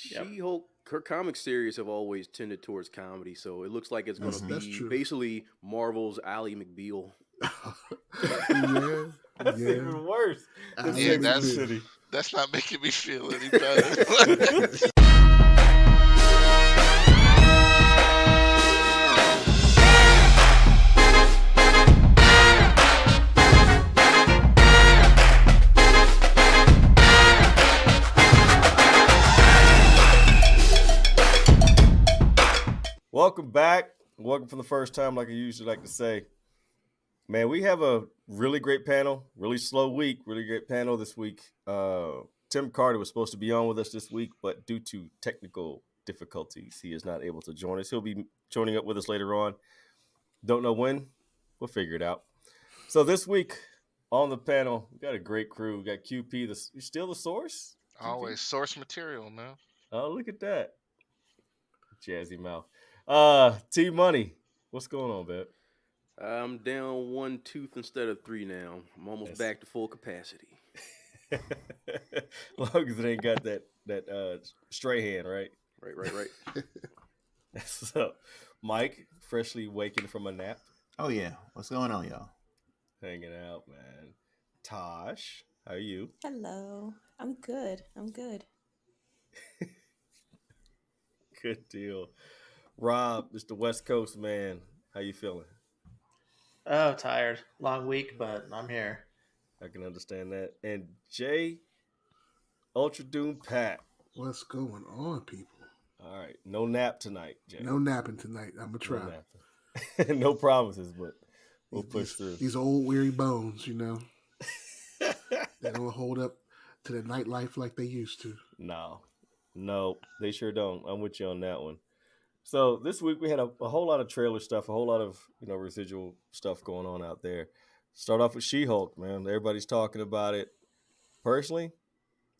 She-Hulk, her comic series have always tended towards comedy, so it looks like it's going to That's be true. basically Marvel's Ally McBeal. Yeah, That's yeah. even worse than Yeah, Sex and the City. That's not making me feel any better. Welcome back. Welcome for the first time, like I usually like to say. Man, we have a really great panel, really slow week, really great panel this week. Tim Carter was supposed to be on with us this week, but due to technical difficulties, he is not able to join us. He'll be joining up with us later on. Don't know when. We'll figure it out. So this week on the panel, we got a great crew. We got QP, you still the source? QP? Always source material, man. Oh, look at that. Jazzy mouth. T Money, what's going on, babe? I'm down one tooth instead of three now. I'm almost back to full capacity. Long as it ain't got that stray hand, right? Right. So, Mike, freshly waking from a nap. Oh yeah, what's going on, y'all? Hanging out, man. Tash, how are you? Hello. I'm good. Good deal. Rob, Mr. West Coast man, how you feeling? Oh, tired. Long week, but I'm here. I can understand that. And Jay, Ultra Doom Pat. What's going on, people? All right, no nap tonight, Jay. No napping tonight. I'm gonna try. No, no promises, but we'll push through. These old weary bones, you know, they don't hold up to the nightlife like they used to. No, they sure don't. I'm with you on that one. So this week we had a whole lot of trailer stuff, a whole lot of residual stuff going on out there. Start off with She-Hulk, man. Everybody's talking about it. Personally,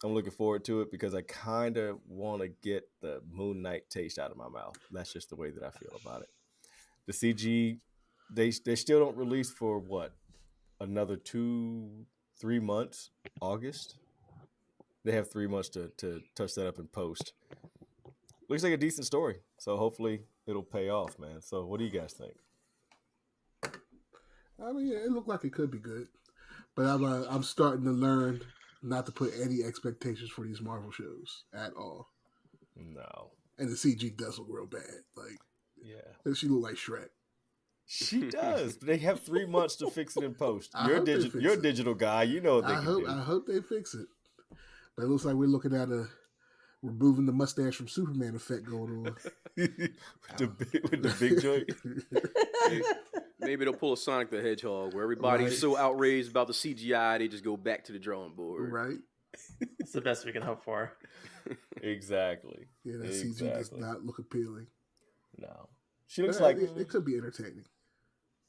I'm looking forward to it because I kind of want to get the Moon Knight taste out of my mouth. That's just the way that I feel about it. The CG, they still don't release for what? Another 2-3 months? August? They have 3 months to touch that up in post. Looks like a decent story. So hopefully it'll pay off, man. So what do you guys think? I mean, it looked like it could be good, but I'm starting to learn not to put any expectations for these Marvel shows at all. No. And the CG does look real bad. Like, yeah, she look like Shrek. She does. They have 3 months to fix it in post. You're a digital guy. You know what they can do. I hope they fix it. But it looks like we're looking at removing the mustache from Superman effect going on. with the big joint. Maybe they'll pull a Sonic the Hedgehog where everybody's so outraged about the CGI, they just go back to the drawing board. Right. It's the best we can hope for. Exactly. Yeah, that CG does not look appealing. No. She looks like... It could be entertaining.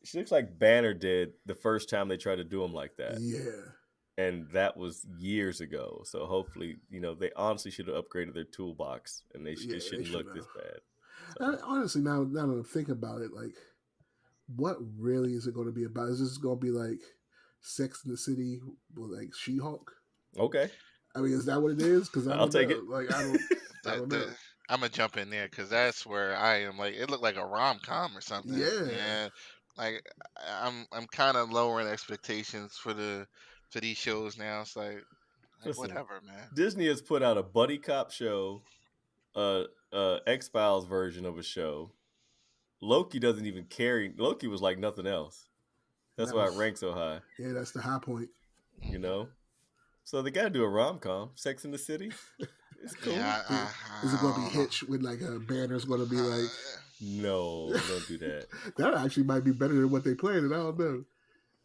She looks like Banner did the first time they tried to do him like that. Yeah. And that was years ago. So hopefully, they honestly should have upgraded their toolbox and it shouldn't look this bad. So. Honestly, now that I'm thinking about it, like, what really is it going to be about? Is this going to be like Sex in the City with like She-Hulk? Okay. I mean, is that what it is? Because I'll take it. Like, I don't know. I'm gonna jump in there because that's where I am. Like, it looked like a rom-com or something. Yeah. And like, I'm kind of lowering expectations for these shows now. It's like Listen, whatever, man. Disney has put out a buddy cop show, X-Files version of a show. Loki doesn't even carry. Loki was like nothing else. That's why it ranks so high. Yeah, that's the high point. So they got to do a rom-com. Sex in the City. It's cool. Yeah, is it going to be Hitch with like a Banner's going to be like? No, don't do that. That actually might be better than what they planned. I don't know.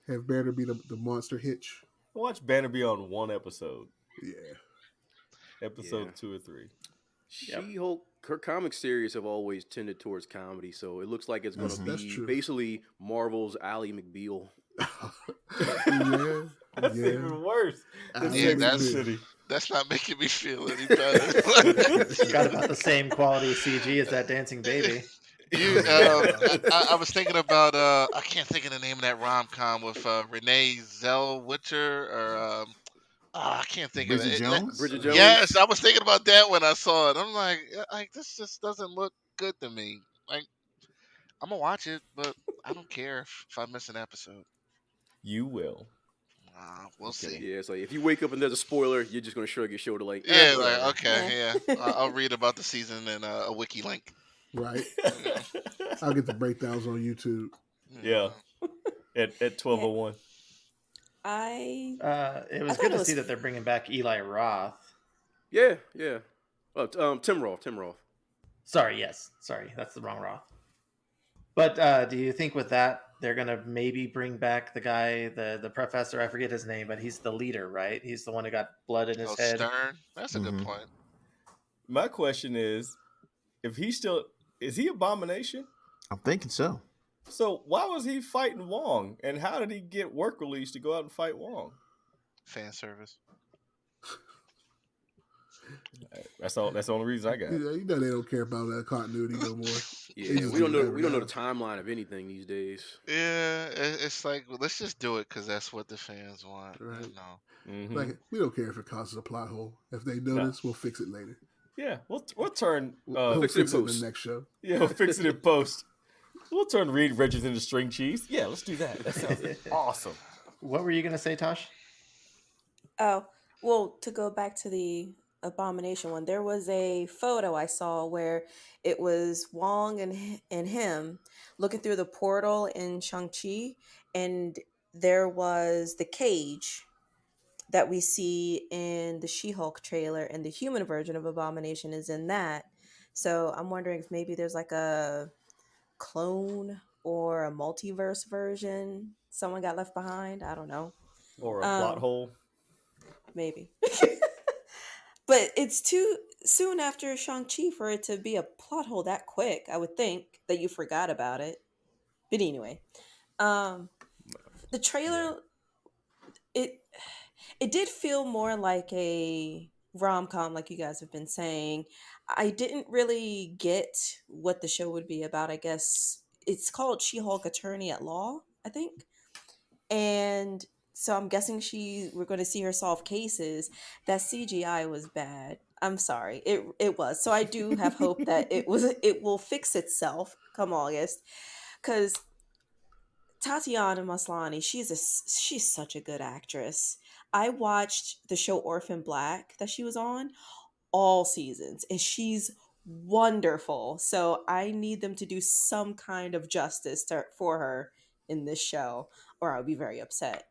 Have Banner be the monster Hitch. Watch Banner be on one episode. Yeah. Episode 2 or 3. She-Hulk, her comic series have always tended towards comedy, so it looks like it's going to be basically Marvel's Ally McBeal. That's even worse than Sex and the City. That's not making me feel any better. It's got about the same quality CG as that dancing baby. I was thinking about I can't think of the name of that rom-com with Renee Zellweger or I can't think of Bridget it. Jones? Bridget Jones. Yes, I was thinking about that when I saw it. I'm like, this just doesn't look good to me. Like, I'm gonna watch it, but I don't care if I miss an episode. You will. We'll see. Yeah, so if you wake up and there's a spoiler, you're just gonna shrug your shoulder like, Yeah, whatever. like okay, yeah. I'll read about the season and a wiki link. Right. I'll get the breakdowns on YouTube. Yeah. At 12:01. It was good to see that they're bringing back Eli Roth. Yeah. Tim Roth. Sorry, that's the wrong Roth. But do you think with that they're gonna maybe bring back the guy, the professor? I forget his name, but he's the leader, right? He's the one who got blood in his head. Stern. That's a good point. My question is is he Abomination? I'm thinking so. So why was he fighting Wong, and how did he get work release to go out and fight Wong? Fan service. That's the only reason I got. You know they don't care about that continuity no more. Yeah, we don't know the timeline of anything these days. Yeah, it's like let's just do it because that's what the fans want. Right. Mm-hmm. Like we don't care if it causes a plot hole. If they notice, we'll fix it later. Yeah, we'll turn. We'll fix it in the next show. Yeah, we'll fix it in post. We'll turn Reed Richards into string cheese. Yeah, let's do that. That sounds awesome. What were you gonna say, Tash? Oh, well, to go back to the Abomination one, there was a photo I saw where it was Wong and him looking through the portal in Shang-Chi, and there was the cage that we see in the She-Hulk trailer, and the human version of Abomination is in that. So I'm wondering if maybe there's like a clone or a multiverse version. Someone got left behind. I don't know. Or a plot hole. Maybe. But it's too soon after Shang-Chi for it to be a plot hole that quick. I would think that you forgot about it. But anyway, the trailer, it did feel more like a rom-com, like you guys have been saying. I didn't really get what the show would be about. I guess it's called She-Hulk Attorney at Law, I think. And so I'm guessing we're going to see her solve cases. That CGI was bad. I'm sorry. It was. So I do have hope that it will fix itself come August. Because Tatiana Maslany, she's such a good actress. I watched the show Orphan Black that she was on all seasons, and she's wonderful. So I need them to do some kind of justice for her in this show, or I'll be very upset.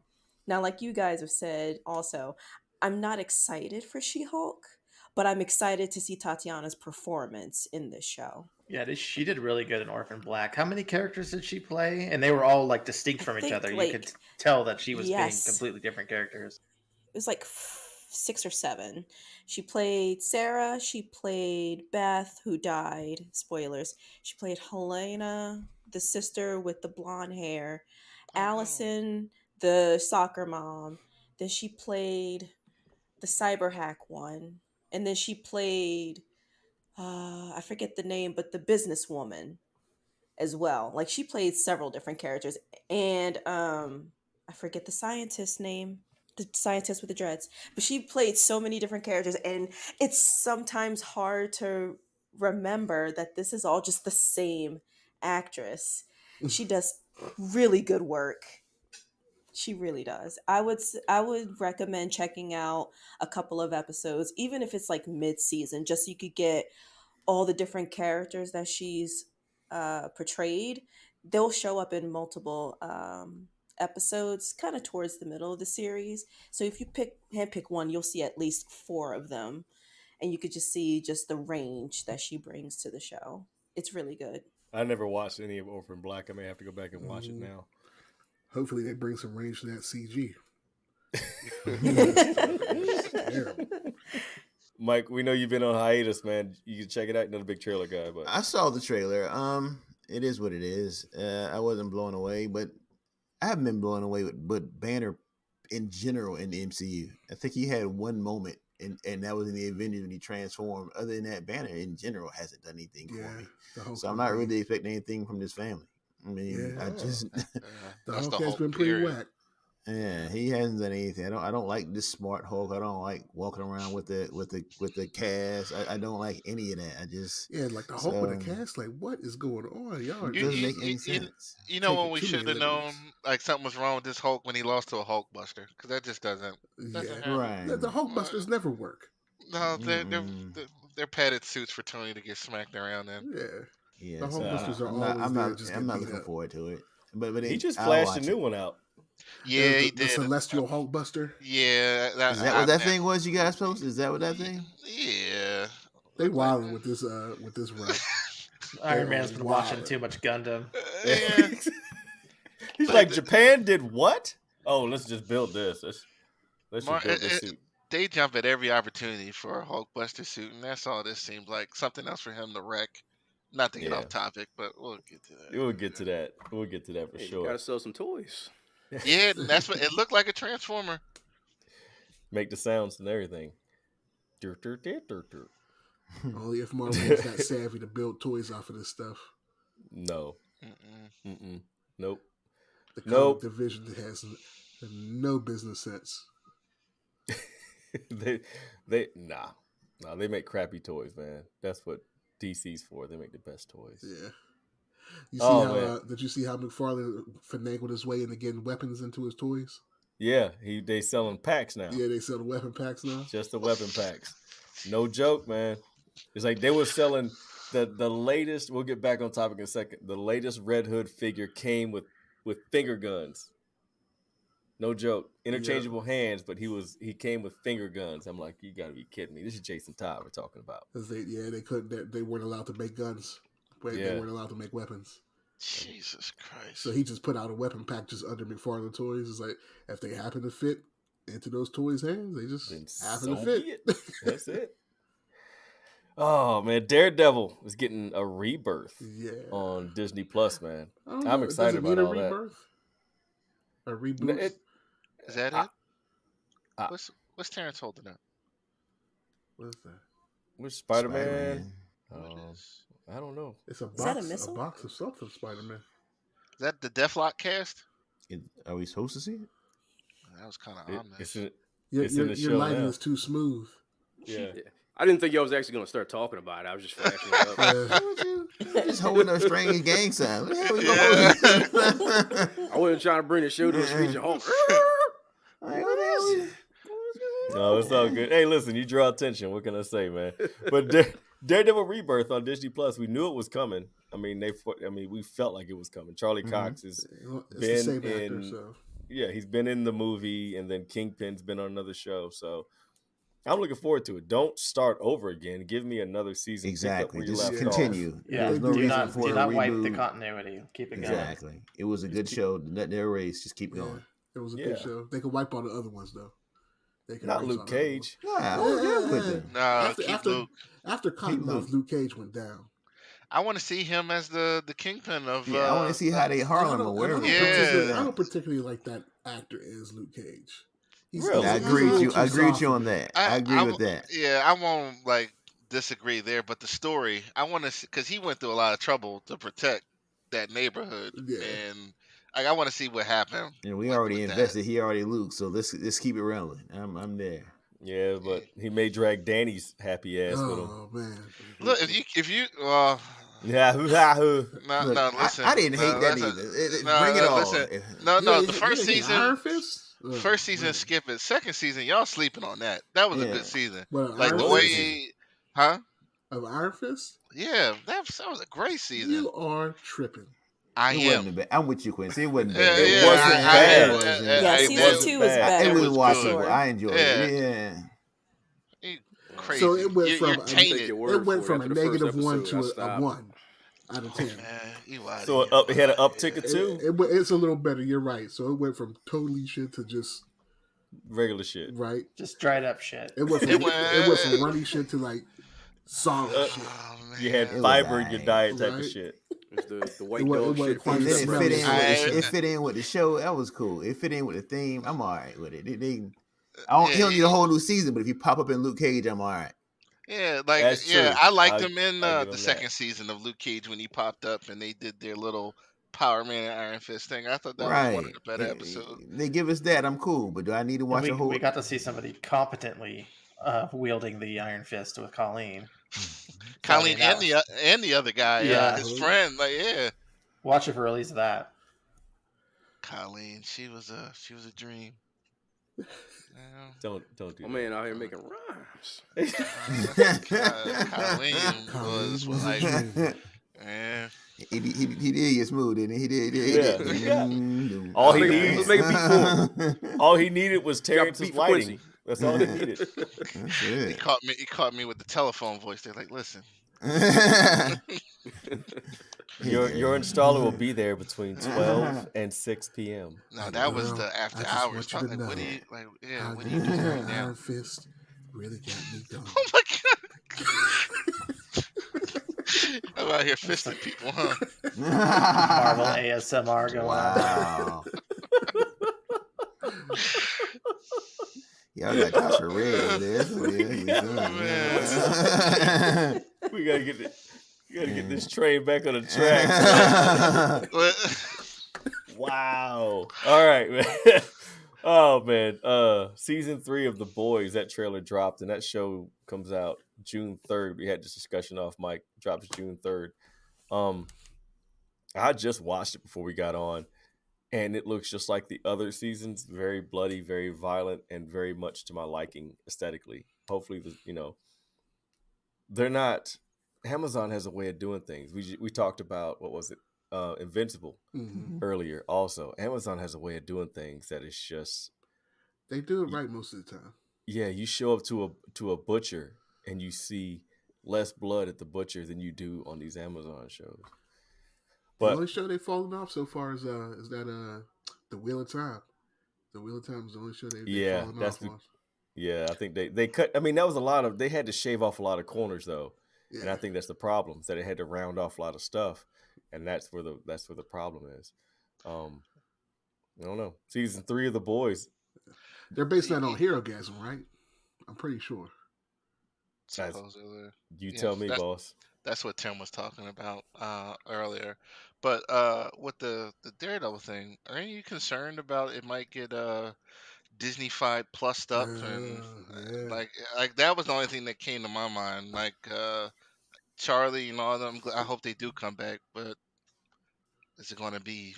Now, like you guys have said also, I'm not excited for She-Hulk, but I'm excited to see Tatiana's performance in this show. Yeah, she did really good in Orphan Black. How many characters did she play? And they were all like distinct from each other. You could tell that she was being completely different characters. It was like 6 or 7. She played Sarah. She played Beth, who died. Spoilers. She played Helena, the sister with the blonde hair. Allison, the soccer mom. Then she played the cyber hack one. And then she played, I forget the name, but the businesswoman as well. Like she played several different characters. And I forget the scientist's name. The scientist with the dreads. But she played so many different characters. And it's sometimes hard to remember that this is all just the same actress. She does really good work. She really does. I would recommend checking out a couple of episodes, even if it's like mid-season, just so you could get all the different characters that she's portrayed. They'll show up in multiple episodes, kind of towards the middle of the series. So if you handpick one, you'll see at least 4 of them, and you could just see just the range that she brings to the show. It's really good. I never watched any of Orphan Black. I may have to go back and watch it now. Hopefully they bring some range to that CG. Terrible. Mike, we know you've been on hiatus, man. You can check it out. You're not a big trailer guy, but I saw the trailer. It is what it is. I wasn't blown away, but I haven't been blown away with Banner in general in the MCU. I think he had one moment, and that was in the Avengers when he transformed. Other than that, Banner in general hasn't done anything for me. So I'm not really expecting anything from this family. I mean, I just the Hulk has been pretty whack. Yeah, he hasn't done anything. I don't like this smart Hulk. I don't like walking around with the cast. I don't like any of that. I just like the Hulk with the cast. Like, what is going on? Y'all it doesn't make any sense. You know when taking we too should many have known liberties. like something was wrong with this Hulk when he lost to a Hulkbuster, because that just doesn't happen. Right. The Hulkbusters never work. No, they're padded suits for Tony to get smacked around in. Yeah. The So Hulkbusters are I'm not. always I'm there. not. Just I'm not beat looking up. forward to it. But he just I'll flashed a watch new it. one out. Yeah, he the did. Celestial Hulkbuster. Yeah, Is that what that thing was? You guys posted? Is that what that thing? Yeah. They wilding with this run. Iron Man's been watching too much Gundam. Yeah. He's like, Japan did what? Oh, let's just build this. Let's just build this suit. They jump at every opportunity for a Hulkbuster suit, and that's all this seems like. Something else for him to wreck. Not to get off topic, but we'll get to that. We'll get to that. We'll get to that for sure. You gotta sell some toys. Yeah, that's what it looked like, a Transformer. Make the sounds and everything. Only if Marvel is that savvy to build toys off of this stuff. No. Nope. The comic division has no business sense. they make crappy toys, man. That's what DC's for. They make the best toys. Yeah. You see did you see how McFarlane finagled his way into getting weapons into his toys? Yeah, they selling packs now. Yeah, they sell the weapon packs now. Just the weapon packs. No joke, man. It's like they were selling the latest. We'll get back on topic in a second. The latest Red Hood figure came with finger guns. No joke. Interchangeable hands, but he came with finger guns. I'm like, you gotta be kidding me. This is Jason Todd we're talking about. They couldn't. They weren't allowed to make guns. They weren't allowed to make weapons. Jesus Christ! So he just put out a weapon pack just under McFarlane toys. It's like if they happen to fit into those toys' hands, they just happen to fit. That's it. Oh man, Daredevil is getting a rebirth on Disney Plus, man. I'm excited about all that. A reboot? Is that it? What's Terrence holding up? What is that? Where's Spider-Man? I don't know. It's a box. Is that a missile? A box of something, Spider-Man. Is that the Deathlock cast? Are we supposed to see it? That was kind of ominous. Your lighting is too smooth. Yeah. I didn't think y'all was actually going to start talking about it. I was just flashing it up. You're just holding up strange gang sign. I wasn't trying to bring the show to a screeching halt. No, it's all good. Hey, listen, you draw attention. What can I say, man? But Daredevil Rebirth on Disney Plus, we knew it was coming. I mean, we felt like it was coming. Charlie Cox has been in. Actor, so. Yeah, he's been in the movie, and then Kingpin's been on another show. So I'm looking forward to it. Don't start over again. Give me another season. Exactly. Just continue. Off. Yeah. There's no do reason not, for do a not reboot. wipe the continuity. Keep it going. Exactly. It was a good show. Let their race just keep going. It was a good show. They could wipe all the other ones though. They could not Luke Cage. After Cottonmouth, Luke Cage went down. I want to see him as the kingpin of. I want to see how they Harlem or wherever. I don't particularly like that actor as Luke Cage. Really? I agree with you. I agree with you on that. I agree with that. Yeah, I won't disagree there, but the story I want to, because he went through a lot of trouble to protect that neighborhood, and I want to see what happened. And we already invested. He already Luke, so let's keep it rolling. I'm there. Yeah, but he may drag Danny's happy ass with him. Oh man! Look, if you yeah, no, listen. I didn't hate that either. Bring it on. Listen. No, the first season. Iron Fist? First season, skip it. Second season, y'all sleeping on that. That was a good season. Like the way, of Iron Fist? Yeah, that was a great season. You are tripping. I'm with you, Quincy. It wasn't bad. It wasn't bad. Season 2 was bad. It was watchable. I enjoyed it. Yeah. Crazy. So it went from a negative -1 to a 1 out of 10. So it had an uptick of 2. It's a little better. You're right. So it went from totally shit to just regular shit. Right. Just dried up shit. It went from runny shit to solid shit. You had fiber in your diet type of shit. The white dog shit. It fit in with the show. That was cool. It fit in with the theme. I'm all right with it. He don't need a whole new season, but if you pop up in Luke Cage, I'm all right. Yeah, I liked him in the second season of Luke Cage when he popped up and they did their little Power Man and Iron Fist thing. I thought that was one of the better episodes. They give us that. I'm cool, but do I need to watch a whole? We got to see somebody competently wielding the Iron Fist with Colleen. Colleen and the other guy, his friend. Like, yeah. Watch it for release of that. Colleen, she was a dream. Don't do that. Man out here making rhymes. Colleen was like, man. He did get smooth, didn't he? He did. Yeah. All he needed was make a beat for him. All he needed was Terrence's lighting. That's all he needed. He caught me with the telephone voice. They're like, listen. Your installer will be there between 12 and 6 p.m. No, that was the after hours. Like, what do you do right now? Iron Fist really got me going. Oh my god! I'm out here fisting people, huh? Marvel ASMR going on. Y'all got Tasha Red over there. We gotta get this train back on the track. Wow. All right, man. Oh man. Season 3 of The Boys, that trailer dropped, and that show comes out June 3rd. We had this discussion off mic. Drops June 3rd. I just watched it before we got on, and it looks just like the other seasons. Very bloody, very violent, and very much to my liking aesthetically. Hopefully, they're not. Amazon has a way of doing things. We talked about, what was it, Invincible earlier. Also, Amazon has a way of doing things that is just, they do it right most of the time. Yeah, you show up to a butcher and you see less blood at the butcher than you do on these Amazon shows. But the only show they've fallen off so far is that The Wheel of Time. The Wheel of Time is the only show they've fallen off on. Yeah, I think they cut. I mean, that was a lot of. They had to shave off a lot of corners though. Yeah. And I think that's the problem, that it had to round off a lot of stuff, and that's where the problem is. I don't know. Season 3 of The Boys. They're based that on Herogasm, right? I'm pretty sure. You tell me, boss. That's what Tim was talking about earlier. But with the Daredevil thing, are you concerned about it might get Disney-fied plussed up and like that was the only thing that came to my mind. Like Charlie and all of them, I hope they do come back, but is it going to be?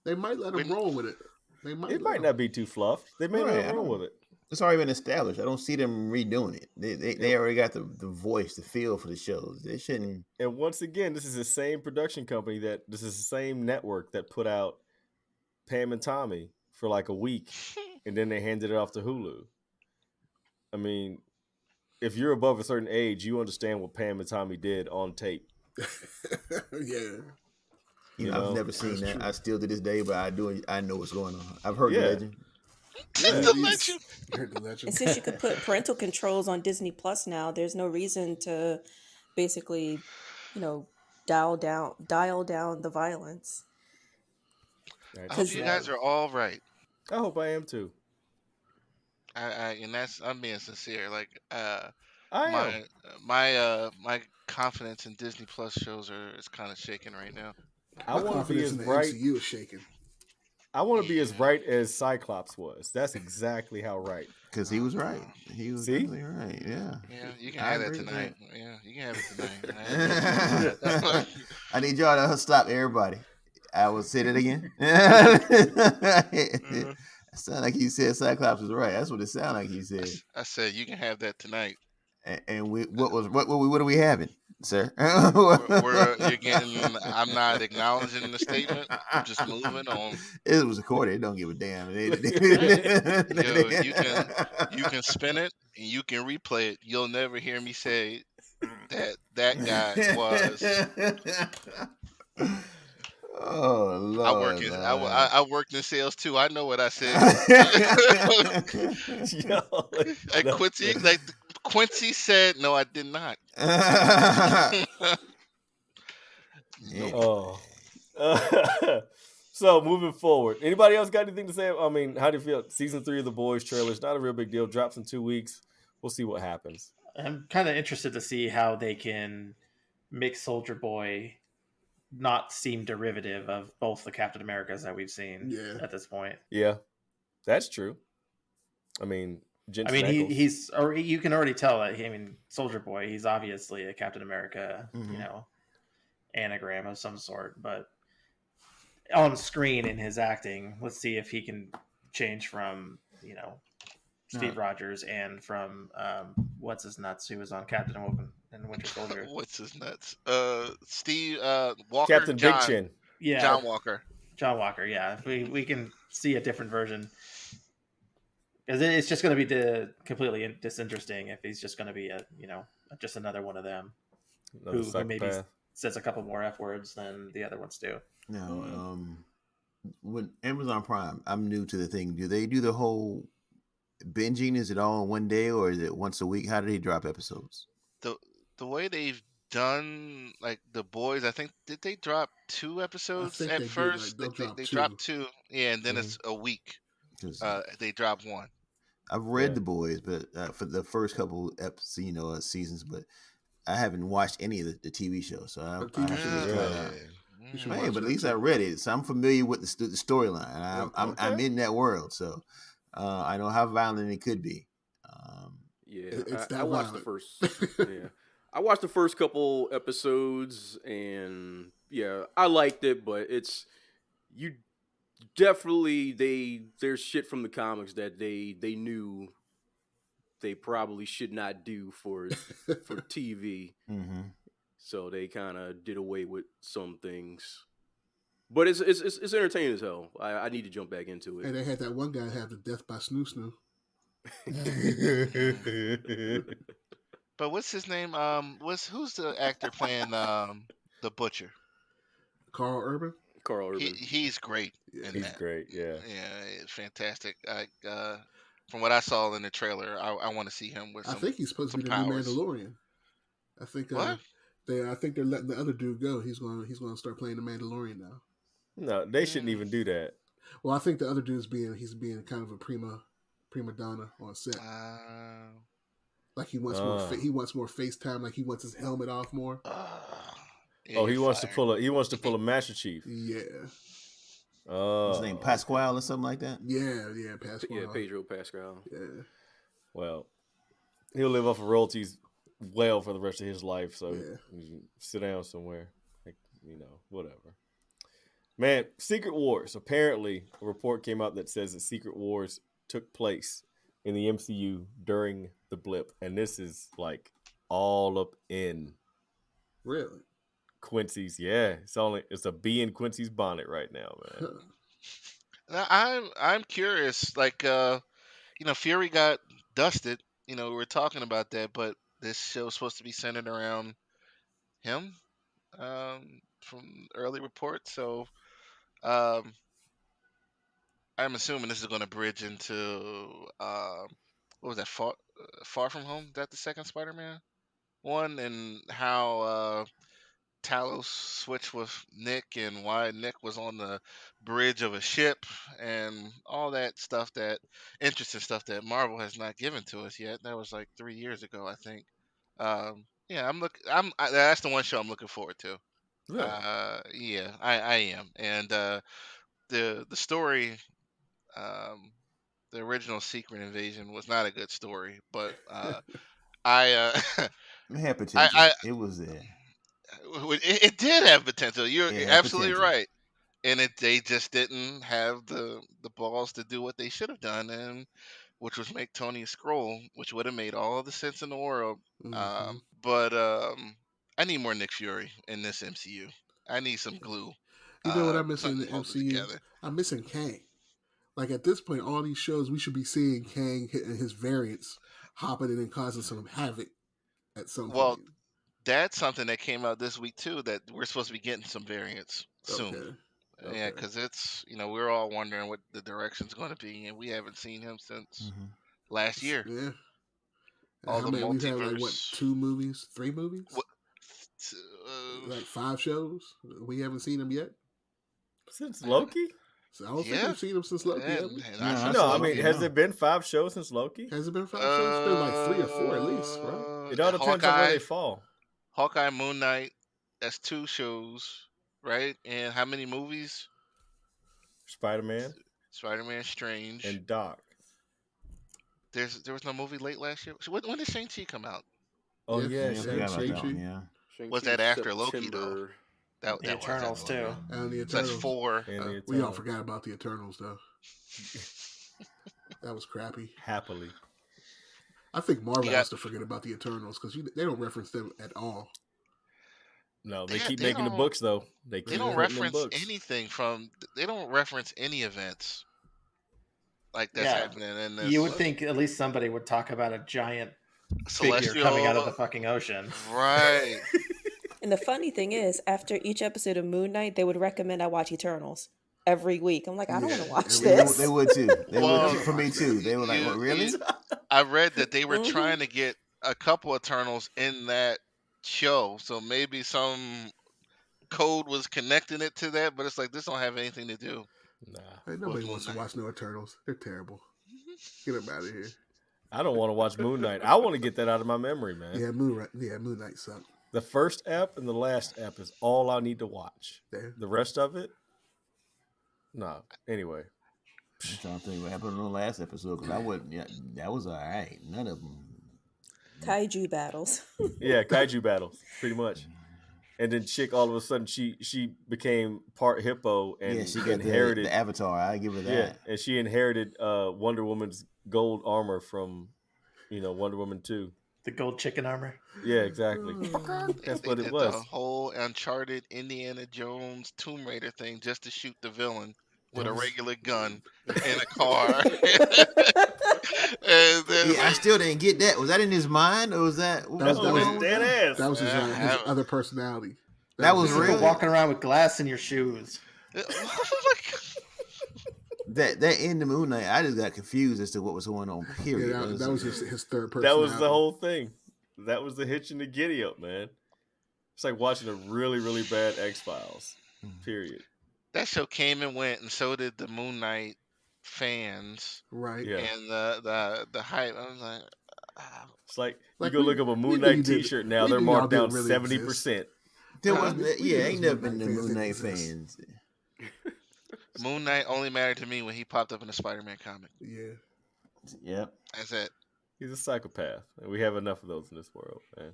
They might let them roll with it. It might not be too fluffed. They may not roll with it. It's already been established. I don't see them redoing it. They already got the voice, the feel for the shows. They shouldn't. And once again, this is the same production company this is the same network that put out Pam and Tommy for like a week, and then they handed it off to Hulu. I mean, if you're above a certain age, you understand what Pam and Tommy did on tape. Yeah. I've never seen that. True. I still to this day, but I know what's going on. I've heard the legend. The legend. And since you could put parental controls on Disney Plus now, there's no reason to basically, dial down the violence. I hope you guys are all right. I hope I am too. I'm being sincere. Like my confidence in Disney Plus shows is kind of shaking right now. I want to be as right. MCU is shaking. I want to be as right as Cyclops was. That's exactly how right. Because he was right. He was really right. Yeah. Yeah, you can have that tonight. Yeah, you can have it tonight. I need y'all to stop everybody. I will say that again. It sounded like he said Cyclops was right. That's what it sounded like he said. I said you can have that tonight. And what are we having, sir? You're getting. I'm not acknowledging the statement. I'm just moving on. It was recorded. It don't give a damn. You can spin it and you can replay it. You'll never hear me say that guy was. Oh Lord! I worked in sales too. I know what I said. Quincy said, "No, I did not." So moving forward, anybody else got anything to say? I mean, how do you feel? Season 3 of The Boys trailer is not a real big deal. Drops in 2 weeks. We'll see what happens. I'm kind of interested to see how they can make Soldier Boy not seem derivative of both the Captain Americas that we've seen at this point. Yeah, that's true. I mean, he's or you can already tell that. Soldier Boy, he's obviously a Captain America, anagram of some sort. But on screen in his acting, let's see if he can change from Steve Rogers and from what's his nuts who was on Captain and Winter Soldier. What's his nuts? Steve Walker. Captain Big Chin. Yeah, John Walker. John Walker. Yeah, we can see a different version. Because it's just going to be completely disinteresting if he's just going to be just another one of them who maybe says a couple more F words than the other ones do. Now, when Amazon Prime, I'm new to the thing. Do they do the whole binging? Is it all in one day or is it once a week? How do they drop episodes? The way they've done, like The Boys, I think, did they drop 2 episodes at first? They dropped 2, and then it's a week. They drop 1. I've read The Boys, but for the first couple seasons, but I haven't watched any of the TV shows. So but at least I read it, so I'm familiar with the storyline. I'm in that world, so I know how violent it could be. I watched the first. I watched the first couple episodes, and I liked it, but it's definitely there's shit from the comics that they knew they probably should not do for TV. Mm-hmm. So they kind of did away with some things. But it's entertaining as hell. I need to jump back into it. And they had that one guy have the death by snoo snoo. But what's his name? Who's the actor playing the Butcher? Carl Urban. He's great. He's great. Yeah. Yeah, it's fantastic. From what I saw in the trailer, I want to see him with. I think he's supposed to be the new Mandalorian. I think. What? I think they're letting the other dude go. He's going to start playing the Mandalorian now. No, they shouldn't even do that. Well, I think the other dude's being kind of a prima donna on set. Like he wants more face time. Like he wants his helmet off more. He wants to pull a Master Chief. Yeah. His name Pasquale or something like that. Yeah, Pasquale. Yeah, Pedro Pascal. Yeah. Well, he'll live off of royalties well for the rest of his life. So sit down somewhere, whatever. Man, Secret Wars. Apparently, a report came out that says that Secret Wars took place in the MCU during the blip, and this is like all up in really Quincy's. Yeah, it's a bee in Quincy's bonnet right now, man. Now, I'm curious. Like, Fury got dusted. We were talking about that, but this show's supposed to be centered around him, from early reports. So, I'm assuming this is going to bridge into what was that? Far From Home? Is that the second Spider-Man one? And how Talos switched with Nick, and why Nick was on the bridge of a ship, and all that stuff, that interesting stuff that Marvel has not given to us yet. That was like 3 years ago, I think. That's the one show I'm looking forward to. Really? I am. And the story, the original Secret Invasion was not a good story, but it had potential. It was there. It did have potential. You're absolutely right, and they just didn't have the balls to do what they should have done, and which was make Tony a Skrull, which would have made all the sense in the world. Mm-hmm. But I need more Nick Fury in this MCU. I need some glue. You know what I'm missing in the MCU? I'm missing Kang. Like at this point, all these shows we should be seeing Kang and his variants hopping in and causing some havoc at some point. Well, that's something that came out this week too, that we're supposed to be getting some variants soon. Okay. Yeah, because it's we're all wondering what the direction's going to be, and we haven't seen him since last year. Yeah. All the multiverse. We've had 2 movies, 3 movies, like 5 shows. We haven't seen them yet since Loki. So I don't think we've seen him since Loki. Has there been 5 shows since Loki? Has it been 5 shows? It's been like 3 or 4 at least, right? It all depends on where they fall. Hawkeye, Moon Knight, that's 2 shows, right? And how many movies? Spider-Man Spider-Man, Strange. and Doc. There was no movie late last year. So when did Shang-Chi come out? Oh Yeah, yeah, Yeah, I forgot about that Shang-Chi. one. Yeah. Was Shang-Chi that is after Loki though? September. That The was Eternals after too. Loki. And the So that's Eternals. 4. And the We all Eternals. forgot about the Eternals, though. That was crappy. Happily. I think Marvel Yeah. has to forget about the Eternals because they don't reference them at all. No, they They- keep they making the don't- books though. They They keep don't putting them reference books. anything from. They don't reference any events like that's Yeah. happening in this. You would think at least somebody would talk about a giant figure Celestial coming out of the fucking ocean. Right. And the funny thing is, after each episode of Moon Knight, they would recommend I watch Eternals every week. I'm like, I don't want to watch this. They would too. They Well, would for me too. They were like, you- "What, really?" I read that they were Mhm. trying to get a couple Eternals in that show, so maybe some code was connecting it to that. But it's like this don't have anything to do. Nah. Hey, nobody Moon wants to Knight. watch no Eternals. They're terrible. Get them out of here. I don't want to watch Moon Knight. I want to get that out of my memory, man. Yeah, Moon Knight sucked. The first ep and the last ep is all I need to watch. There. The rest of it, no. Anyway, I'm trying to think what happened in the last episode because I wouldn't. Yeah, that was all right. None of them. Kaiju battles. yeah, kaiju battles, pretty much. And then chick, all of a sudden, she became part hippo and Yeah, she got inherited the Avatar. I give her that. Yeah, and she inherited Wonder Woman's gold armor from, Wonder Woman 2. The gold chicken armor. Yeah, exactly. Mm. That's They what did it was. The whole Uncharted, Indiana Jones, Tomb Raider thing just to shoot the villain with a regular gun in a car. And then, Yeah, I still didn't get that. Was that in his mind or was that? That was dead ass. That was his Yeah. other personality. That was This is real. for walking around with glass in your shoes. That in the Moon Knight, I just got confused as to what was going on. Period. Yeah, that was his third That personality. was the whole thing. That was the hitch in the giddy up, man. It's like watching a really, really bad X-Files. Period. That show came and went, and so did the Moon Knight fans. Right. Yeah. And the hype. I was like, It's like Like, you go we- look up a we Moon knew you Knight did- T-shirt now. we They're knew y'all marked down didn't really 70%. There Nah, was, we ain't knew never Moon been the Knight Moon Knight fans fans. Moon Knight only mattered to me when he popped up in a Spider-Man comic. Yeah. Yep. That's it. He's a psychopath, and we have enough of those in this world, man.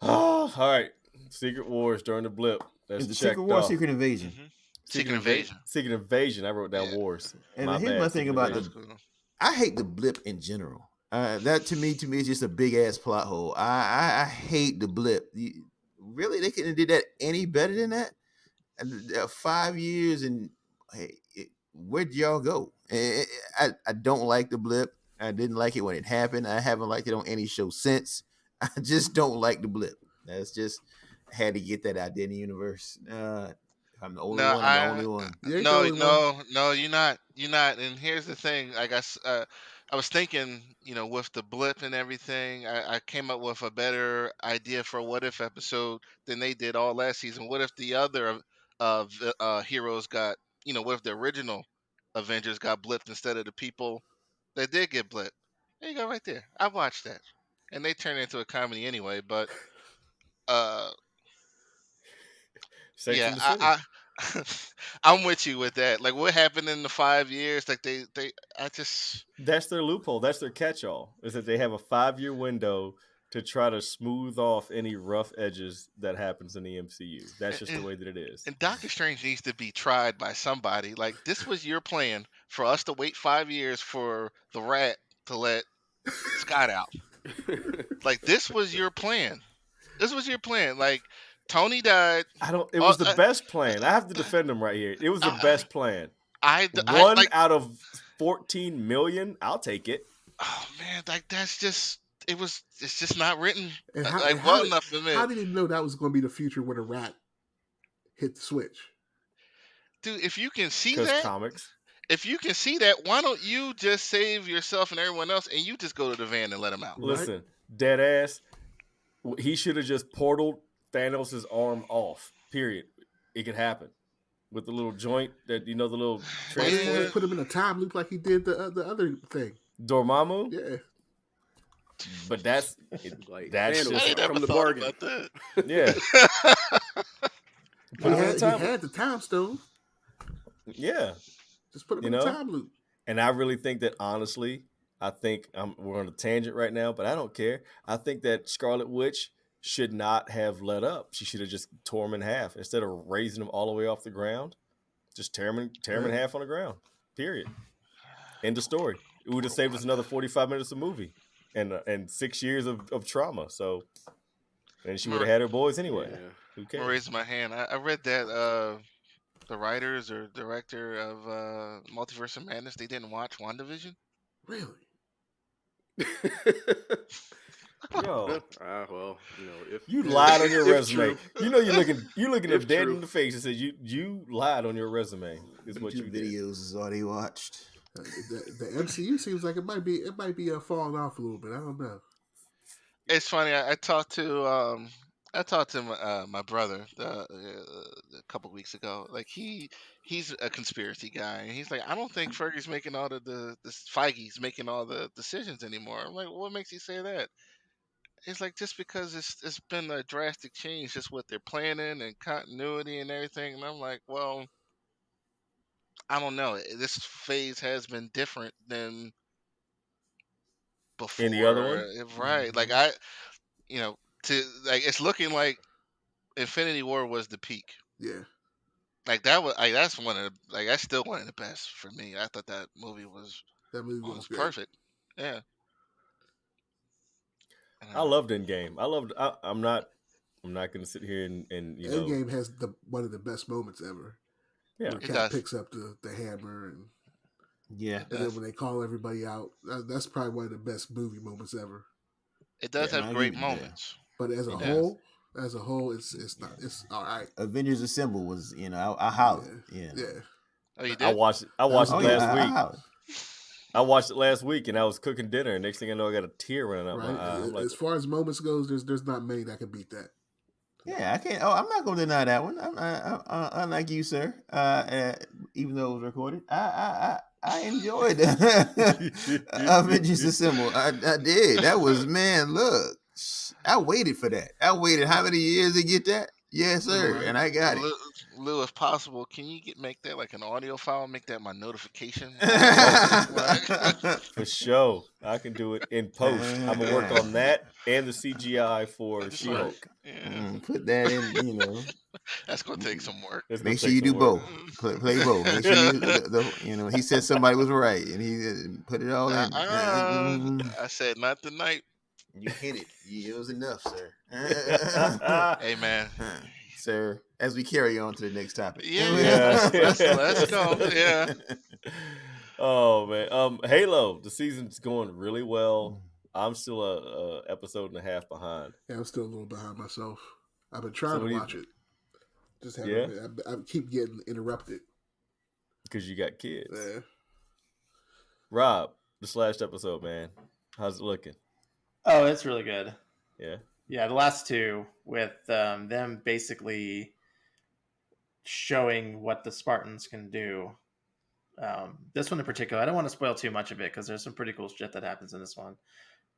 Oh, all right. Secret Wars during the blip. That's Is the checked Secret War, off. Secret Invasion. Secret Invasion. Secret Invasion. I wrote down Yeah. Wars. And here's bad, my thing Secret about Invasion. That's cool. I hate the blip in general. That to me is just a big ass plot hole. I hate the blip. Really, they couldn't have did that any better than that. And 5 years and where'd y'all go? I don't like the blip. I didn't like it when it happened. I haven't liked it on any show since. I just don't like the blip. That's just had to get that out there in the universe. I'm the only one. I'm the only one. You ain't the only one. No, you're not. You're not. And here's the thing. I guess I was thinking, with the blip and everything, I came up with a better idea for a what if episode than they did all last season. What if the other heroes got, what if the original Avengers got blipped instead of the people that did get blipped? There you go, right there. I watched that, and they turned it into a comedy anyway. But Sex yeah, and the City. I'm with you with that. Like, what happened in the 5 years? Like, That's their loophole. That's their catch-all. Is that they have a 5-year window to try to smooth off any rough edges that happens in the MCU. That's just the way that it is. And Doctor Strange needs to be tried by somebody. Like, this was your plan for us to wait 5 years for the rat to let Scott out. Like, this was your plan. This was your plan. Like, Tony died. It was the best plan. I have to defend him right here. It was the best plan. One out of 14 million, I'll take it. Oh man, like that's just it's just not written How enough for me. How did he know that was going to be the future when a rat hit the switch? Dude, if you can see Because that, comics. if you can see that, why don't you just save yourself and everyone else, and you just go to the van and let him out? Listen, dead ass. He should have just portaled Thanos' arm off. Period. It could happen with the little joint that the little Why didn't he transport. just put him in a time loop like he did the other thing? Dormammu. Yeah. But that's Like that's Thanos just I ain't never from the thought bargain. about that. yeah. He had the time stone. Yeah. Just put him in the time loop. And I really think that, honestly, we're on a tangent right now, but I don't care. I think that Scarlet Witch should not have let up. She should have just tore him in half instead of raising him all the way off the ground. Just tear him in half on the ground. Period. End of story. It would have saved us another 45 minutes of movie and 6 years of trauma. So, and she would have had her boys anyway. Yeah. Who cares? I'm raising my hand. I read that the writers or director of Multiverse of Madness, they didn't watch WandaVision. Really? Yo, well, if you lied on your resume, true. you're looking at dead in the face and said you lied on your resume. Is what you did. Videos is all they watched. The MCU seems like it might be falling off a little bit. I don't know. It's funny. I talked to my brother a couple weeks ago. Like he's a conspiracy guy, and he's like, I don't think Fergie's making all the Feige's making all the decisions anymore. I'm like, well, what makes you say that? It's like just because it's been a drastic change, just what they're planning and continuity and everything. And I'm like, well, I don't know. This phase has been different than before. Any other one? Right? Like it's looking like Infinity War was the peak. Yeah. Like that's still one of the best for me. I thought that movie was perfect. Yeah. I loved Endgame. I'm not going to sit here and Endgame has one of the best moments ever. Yeah, where Cap picks up the hammer and then when they call everybody out, that's probably one of the best movie moments ever. It does have great moments, but as a whole, it's all right. Avengers Assemble was I hollered. Yeah. Oh, you did? I watched it last week. I watched it last week, and I was cooking dinner. And next thing I know, I got a tear running out my eye. As far as moments goes, there's not many that can beat that. Yeah, I can't. Oh, I'm not going to deny that one. Unlike you, sir. Even though it was recorded, I enjoyed Avengers Assemble. I did. That was, man. Look, I waited for that. I waited how many years to get that? Yes, sir. And I got it. Lou, if possible, can you make that like an audio file? Make that my notification. For sure, I can do it in post. I'm gonna work on that and the CGI for She-Hulk. Put that in. That's gonna take some work. Make sure you do both. Play both. Make sure he said somebody was right, and he put it all in. I said not tonight. You hit it. It was enough, sir. Hey, man. Sir, as we carry on to the next topic. Yeah. Let's go. Yeah. Oh, man. Halo, the season's going really well. I'm still a episode and a half behind. Yeah, I'm still a little behind myself. I've been trying to watch it. Just haven't. I keep getting interrupted. Because you got kids. Yeah. Rob, this last episode, man. How's it looking? Oh, it's really good. Yeah. Yeah, the last two with them basically showing what the Spartans can do. This one in particular, I don't want to spoil too much of it because there's some pretty cool shit that happens in this one.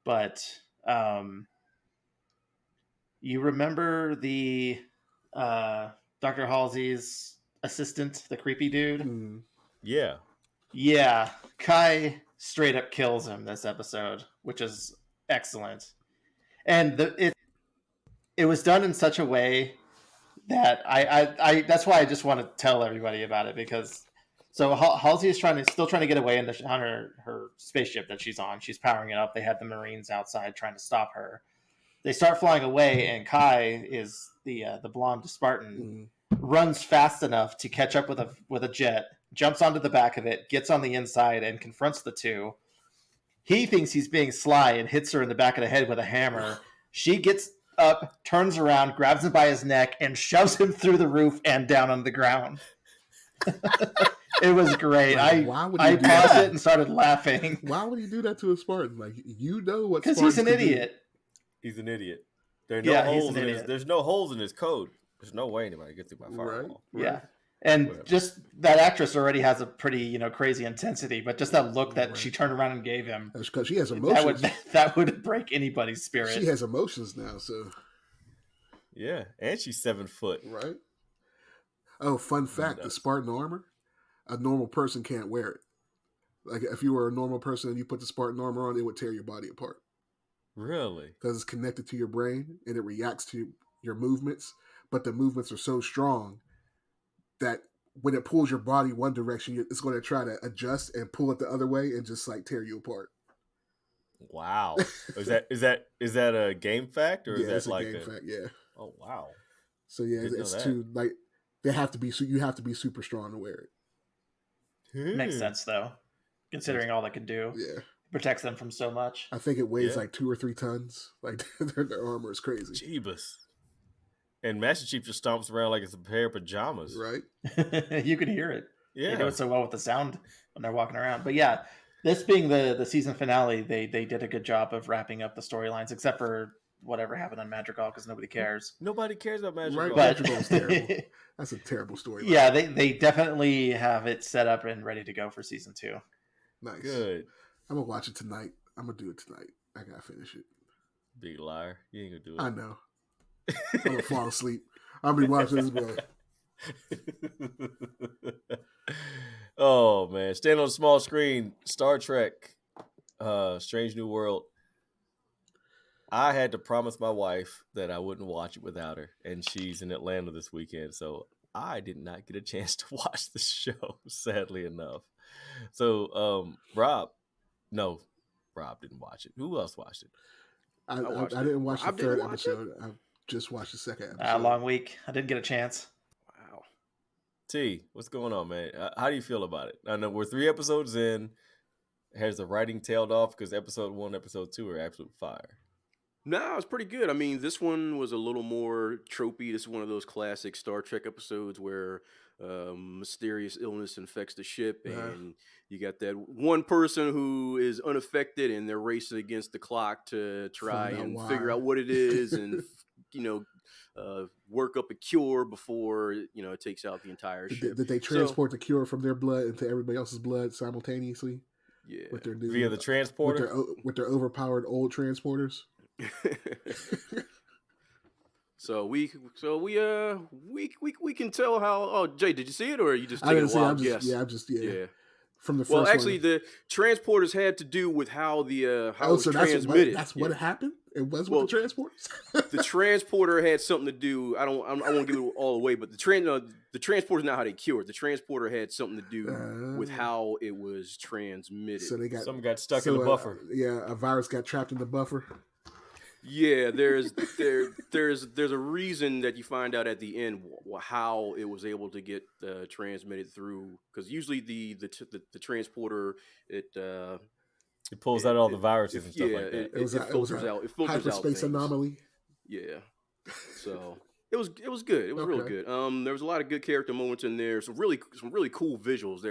But you remember the Dr. Halsey's assistant, the creepy dude? Yeah. Yeah. Kai straight up kills him this episode, which is excellent. And it was done in such a way that I that's why I just want to tell everybody about it, because so Halsey is still trying to get away on her spaceship that she's on. She's powering it up. They had the Marines outside trying to stop her. They start flying away, and Kai is the blonde Spartan, runs fast enough to catch up with a jet, jumps onto the back of it, gets on the inside, and confronts the two. He thinks he's being sly and hits her in the back of the head with a hammer. She gets up, turns around, grabs him by his neck, and shoves him through the roof and down on the ground. It was great. I paused it and started laughing. Why would he do that to a Spartan? Like, what? Because he's an idiot. He's an idiot. There's no holes in his code. There's no way anybody gets through my firewall. Right. Yeah. And just that actress already has a pretty, crazy intensity, but just that look that she turned around and gave him. That's because she has emotions. That would break anybody's spirit. She has emotions now, so. Yeah, and she's 7 foot. Right. Oh, fun fact: the Spartan armor, a normal person can't wear it. Like if you were a normal person and you put the Spartan armor on, it would tear your body apart. Really? Because it's connected to your brain and it reacts to your movements, but the movements are so strong that when it pulls your body one direction, it's going to try to adjust and pull it the other way and just like tear you apart. Wow. Is that a game fact or is that like a game fact? Yeah. Oh wow. So yeah, it's too like you have to be super strong to wear it. Makes sense though, considering all they can do. Yeah. Protects them from so much. I think it weighs like 2 or 3 tons. Like their armor is crazy. Jeebus. And Master Chief just stomps around like it's a pair of pajamas. Right. You can hear it. Yeah. They do it so well with the sound when they're walking around. But yeah, this being the season finale, they did a good job of wrapping up the storylines, except for whatever happened on Madrigal, because nobody cares. Nobody cares about Madrigal. Right, Madrigal's terrible. That's a terrible story. Yeah, they definitely have it set up and ready to go for season 2. Nice. Good. I'm gonna watch it tonight. I'm gonna do it tonight. I gotta finish it. Big liar. You ain't gonna do it. I know. I'm gonna fall asleep. I'll be watching this boy. Oh man, stand on a small screen. Star Trek, Strange New World. I had to promise my wife that I wouldn't watch it without her, and she's in Atlanta this weekend, so I did not get a chance to watch the show. Sadly enough. So, Rob didn't watch it. Who else watched it? I didn't watch the third episode. I just watched the second episode. Long week. I didn't get a chance. Wow. T, what's going on, man? How do you feel about it? I know we're 3 episodes in. Has the writing tailed off because episode 1, episode 2 are absolute fire? No, it's pretty good. I mean, this one was a little more tropey. This is one of those classic Star Trek episodes where mysterious illness infects the ship, and you got that one person who is unaffected, and they're racing against the clock to try and figure out what it is, and work up a cure before it takes out the entire ship. Did they transport the cure from their blood into everybody else's blood simultaneously? Yeah, with their new, via the transporter, with their overpowered old transporters. So we can tell how. Oh, Jay, did you see it or are you just? I didn't see. I'm just From the first well, actually, one. the transporters had to do with how the how it was transmitted. That's what happened. It was with the transporters. The transporter had something to do. I won't give it all away, but the transporter is not how they cured. The transporter had something to do with how it was transmitted. So something got stuck in the buffer. A virus got trapped in the buffer. Yeah, there's a reason that you find out at the end how it was able to get transmitted through, because usually the transporter it pulls out all the viruses and stuff like that. It filters out hyperspace anomaly. Yeah, so it was good. It was real good. There was a lot of good character moments in there. Some really cool visuals.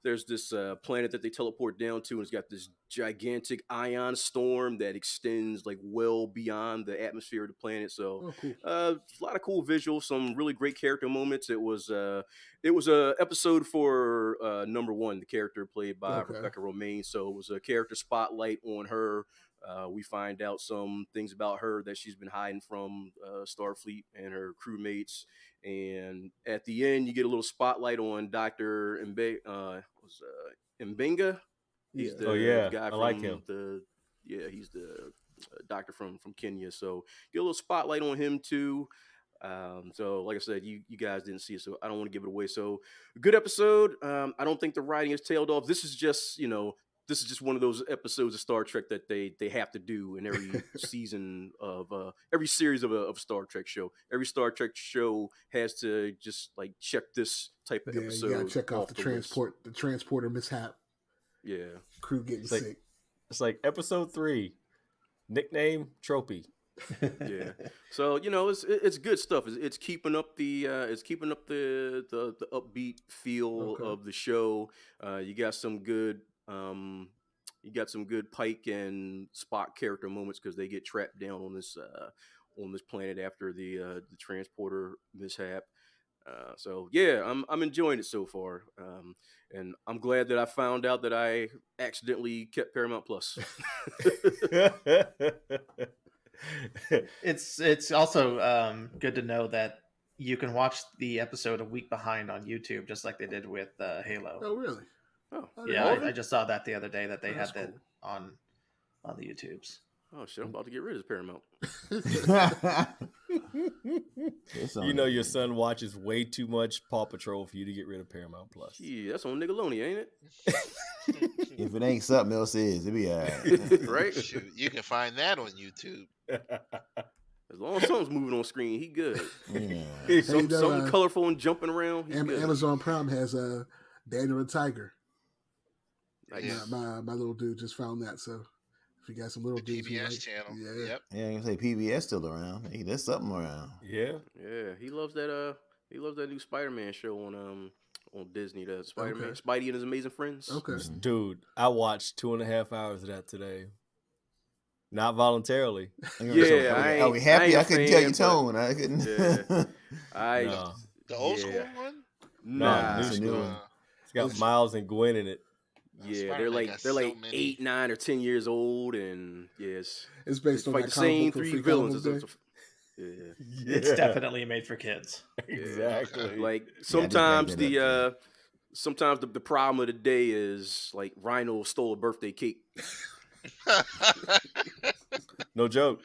There's this planet that they teleport down to, and it's got this gigantic ion storm that extends like well beyond the atmosphere of the planet. So, cool. A lot of cool visuals, some really great character moments. It was a episode for number 1, the character played by Rebecca Romaine. So it was a character spotlight on her. We find out some things about her that she's been hiding from Starfleet and her crewmates. And at the end, you get a little spotlight on Dr. Mbenga. He's the guy from I like him. He's the doctor from Kenya. So get a little spotlight on him too. So like I said, you guys didn't see it, so I don't want to give it away. So good episode. I don't think the writing is tailed off. This is just one of those episodes of Star Trek that they have to do in every season of every series of a Star Trek show. Every Star Trek show has to just like check this type of episode. You gotta check off the transporter mishap. Yeah, crew getting sick. It's like episode 3, nickname Tropy. Yeah, so it's good stuff. It's keeping up the upbeat feel of the show. You got some good Pike and Spock character moments because they get trapped down on this planet after the transporter mishap. So yeah, I'm enjoying it so far, and I'm glad that I found out that I accidentally kept Paramount Plus. It's also good to know that you can watch the episode a week behind on YouTube, just like they did with Halo. Oh, really? Oh, Yeah, all of I it? just saw that the other day that they Oh, that's had that on the YouTubes. Oh shit! I'm about to get rid of this Paramount. It's You on know there. your son watches way too much Paw Patrol for you to get rid of Paramount Plus. Yeah, that's on Nickelodeon, ain't it? If it ain't something else is, it'll be all right. Right? Shoot, you can find that on YouTube. As long as something's moving on screen, he good. Yeah. So, you know, Something colorful and jumping around, he's good. Amazon Prime has Daniel and Tiger. Nice. Yeah. My little dude just found that. So if you got some little The dudes, who PBS like, channel. yeah, Yep. Yeah, I can say PBS still around. Hey, there's something around. Yeah. Yeah, he loves that. He loves that new Spider-Man show on Disney. The Spider-Man, Okay. Spidey and his amazing friends. Okay. Dude, I watched 2.5 hours of that today. Not voluntarily. Yeah, Are we I happy? ain't I a couldn't fan, tell your but- tone. I couldn't. Yeah. I No. The old Yeah. school one. Nah, new it's a new school. one. It's got Miles and Gwen in it. Yeah, Spider-Man they're like got so many. 8, 9, or 10 years old, and yes, It's based on fight that the comic same book from 3 Free villains. Comic Book Yeah. It's definitely made for kids. Exactly. Like Yeah, I just sometimes backed that sometimes the problem of the day is like Rhino stole a birthday cake. No joke.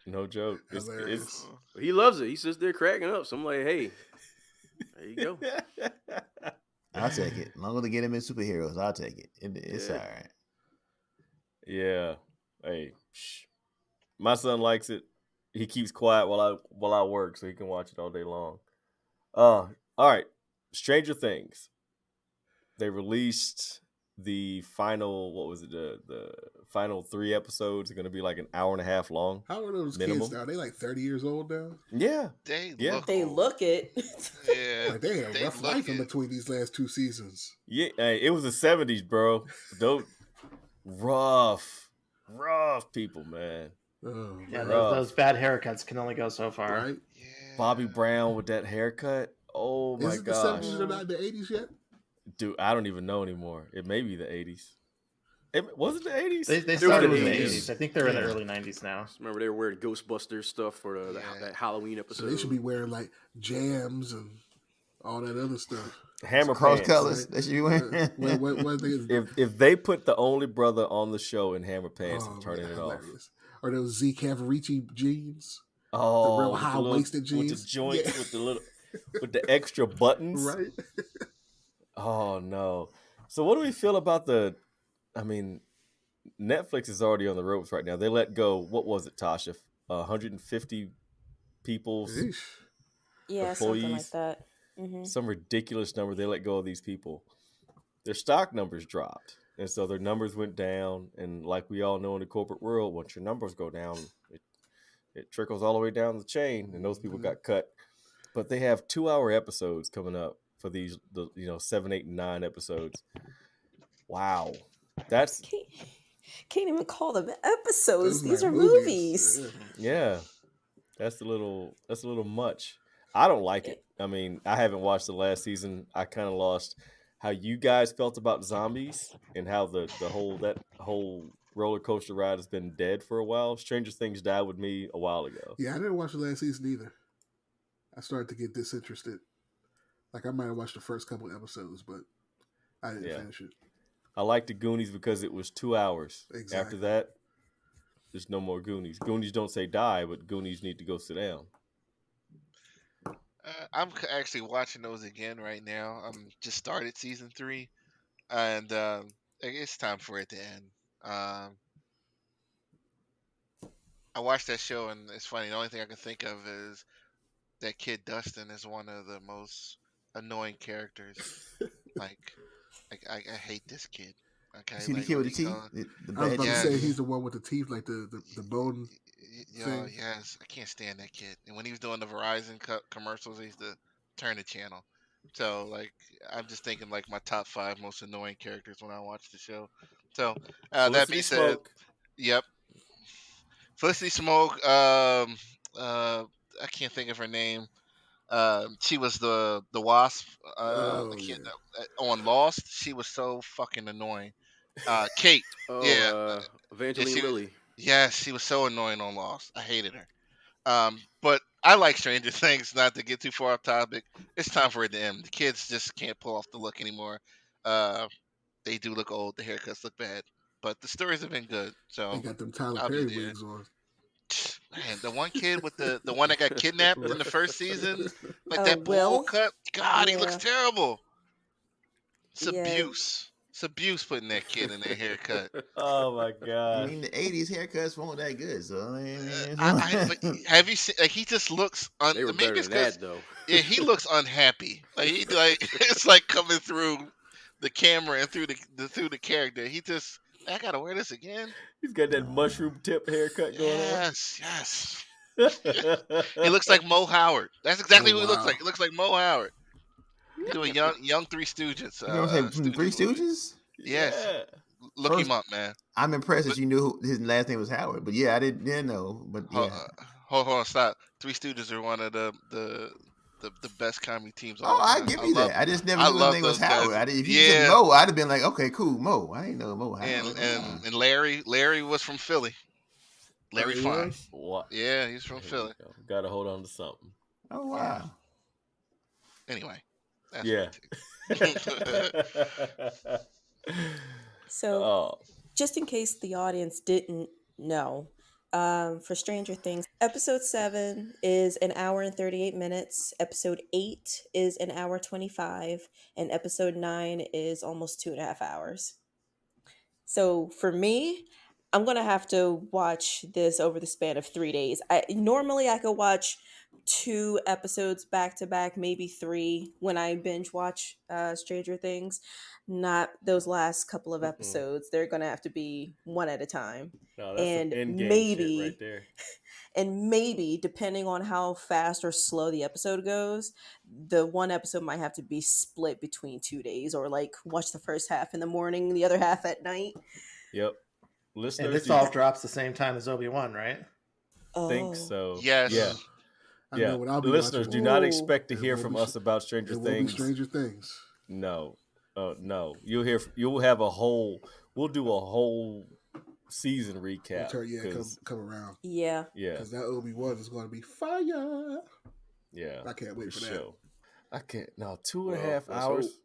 No joke. Hilarious. He loves it. He sits there cracking up. So I'm like, hey, there you go. I'll take it. As long as they get him in superheroes, I'll take it. It's Yeah. all right. Yeah. Hey, my son likes it. He keeps quiet while I work, so he can watch it all day long. All right. Stranger Things. They released the final. What was it? The final 3 episodes are going to be like an hour and a half long. How are those Minimum. kids now? They like 30 years old now. Yeah. They Yeah. look. They old. look it. Yeah. Like they had a rough life in it. between these last 2 seasons. Yeah. Hey, it was the 70s, bro. Those rough people, man. Oh, Yeah, man. those bad haircuts can only go so far. Right? Yeah. Bobby Brown with that haircut. Oh my Is it the gosh. 70s or not the 80s yet? Dude, I don't even know anymore. It may be the 80s. Was it the 80s? They They started were in the the 80s. 80s. I think they're in the Yeah. early 90s now. Remember they were wearing Ghostbusters stuff for that Halloween episode. So they should be wearing like jams and all that other stuff. Hammer Cross pants. colors. right? That should be wearing. What they is, If they put the only brother on the show in hammer pants, I'm turning man, it off. hilarious. Or those Z Cavarici jeans. Oh, real with the high-waisted with the jeans. joints, Yeah. with the little, with the extra buttons. Right? Oh no. So what do we feel about I mean, Netflix is already on the ropes right now. They let go. What was it, Tasha? 150 people's Eesh. Yeah, something like Employees. that. Hmm. some ridiculous number. They let go of these people. Their stock numbers dropped, and so their numbers went down. And like we all know in the corporate world, once your numbers go down, it trickles all the way down the chain, and those people got cut. But they have 2-hour episodes coming up for these, 7, 8, and 9 episodes. Wow, that's Can't even call them episodes. Those These like are movies. Yeah. yeah, that's a little much. I don't like it. I mean, I haven't watched the last season. I kind of lost how you guys felt about zombies and how the whole roller coaster ride has been dead for a while. Stranger Things died with me a while ago. Yeah, I didn't watch the last season either. I started to get disinterested. Like I might have watched the first couple episodes, but I didn't Yeah. finish it. I liked the Goonies because it was 2 hours. Exactly. After that, there's no more Goonies. Goonies don't say die, but Goonies need to go sit down. I'm actually watching those again right now. I'm just started season 3, and it's time for it to end. I watched that show, and it's funny. The only thing I can think of is that kid Dustin is one of the most annoying characters. I hate this kid. Okay, See the like, kid when with the he teeth? goes- The I was bad about Yeah. to say teeth? he's the one with the teeth, like the bone. thing. Yes, I can't stand that kid. And when he was doing the Verizon commercials, he used to turn the channel. So like, I'm just thinking like my top 5 most annoying characters when I watch the show. So that Felicity being said, Smoke. yep, Felicity Smoke. I can't think of her name. She was the Wasp. Oh, I can't, yeah. on Lost. She was so fucking annoying. Kate. Oh, Yeah. Evangeline she was- Lilly. Yes, she was so annoying on Lost. I hated her. But I like Stranger Things. Not to get too far off topic, it's time for it to end. The kids just can't pull off the look anymore. They do look old. The haircuts look bad, but the stories have been good. They So got them Tyler I'll Perry be there. wigs on. Man, the one kid with the one that got kidnapped in the first season, like Oh, that bowl Will? cut. God, he looks Yeah. terrible. It's Yeah. abuse. It's abuse putting that kid in that haircut. Oh my I god. mean, the '80s haircuts weren't that good, so I mean, But have you seen? Like, he just looks. They were Maybe better it's than because that though. yeah, he looks unhappy. Like it's like coming through the camera and through the character. He just. I gotta wear this again. He's got that mushroom tip haircut going Yes. on. He looks like Mo Howard. That's exactly Oh, who he looks wow. like. He looks like Mo Howard. He doing young Three Stooges. you know what I'm saying? From the Three movie. Stooges. Yes. Yeah. Look First- him up, man. I'm impressed that you knew his last name was Howard, but yeah, I didn't know. But yeah, Hold on, stop. Three Stooges are one of the best comedy teams of oh, all I time. give you that. I just never I knew his love name was those guys. Howard. If you said Mo, I'd have been like, okay, cool, Mo. I didn't know Mo Howard. and Larry was from Philly. Larry he Fine. was? What? Yeah, he's from Philly. Got to hold on to something. Oh wow. Anyway, that's Yeah. So, Oh, just in case the audience didn't know, for Stranger Things, episode 7 is an hour and 38 minutes, episode 8 is an hour 25, and episode 9 is almost 2.5 hours. So for me, I'm gonna have to watch this over the span of 3 days. Normally I could watch 2 episodes back to back, maybe 3 when I binge watch Stranger Things. Not those last couple of episodes. They're gonna have to be one at a time. no, that's And some end game maybe shit right there. and maybe depending on how fast or slow the episode goes, the one episode might have to be split between 2 days, or like watch the first half in the morning, the other half at night. Yep. Listeners, And this do all you drops the same time as Obi-Wan, right? think Oh. so? Yes. Yeah. I Yeah. know what I'll be Listeners, watching. do not Ooh. expect to It hear will from be us about Stranger It will be Things. Stranger Things. No. No. You'll have a whole. We'll do a whole season recap. Come around. Yeah. Yeah. Because that Obi-Wan is going to be fire. Yeah. I can't wait for that. sure. I can't. No, 2.5 Let's hours.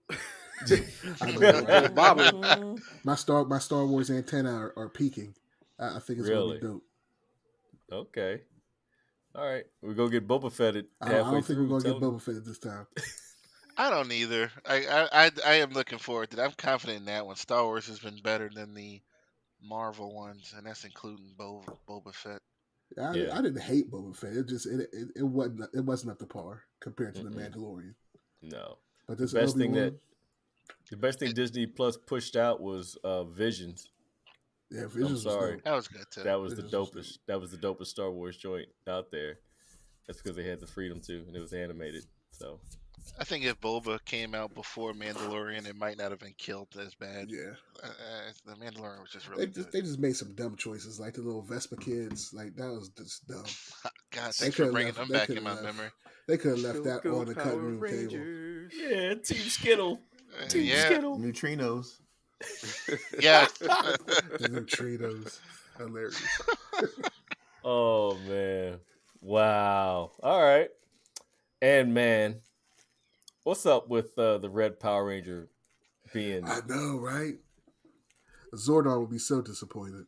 I know, right? Bobby. Mhm. My Star Wars antenna are peaking. I think it's Really? going to be dope. Okay. All right. We're going to get Boba Fetted I halfway don't think through. we're going to get Tell Boba Fett this time. I don't either. I am looking forward to it. I'm confident in that one. Star Wars has been better than the Marvel ones, and that's including Boba Fett. I didn't hate Boba Fett. It wasn't up to par compared to the Mandalorian. No. But this The best Obi-Wan, thing Disney Plus pushed out was Visions. yeah, Visions was sorry. dope. That was good too. That was the Visions was dopest. That was the dopest Star Wars joint out there. That's because they had the freedom to, and it was animated. So I think if Boba came out before Mandalorian, it might not have been killed as bad. Yeah, The Mandalorian was just really good. they just made some dumb choices, like the little Vespa kids. Like that was just dumb. God, They thanks for could've bringing left- them they back in could've my left. memory. They could have left that Go on the Power cutting room table. Rangers. yeah, Team Skittle. Team Yeah. Skittle. Neutrinos. Yeah. The neutrinos, hilarious. Oh man! Wow. All right. And man, what's up with the Red Power Ranger being? I know, right? Zordon would be so disappointed.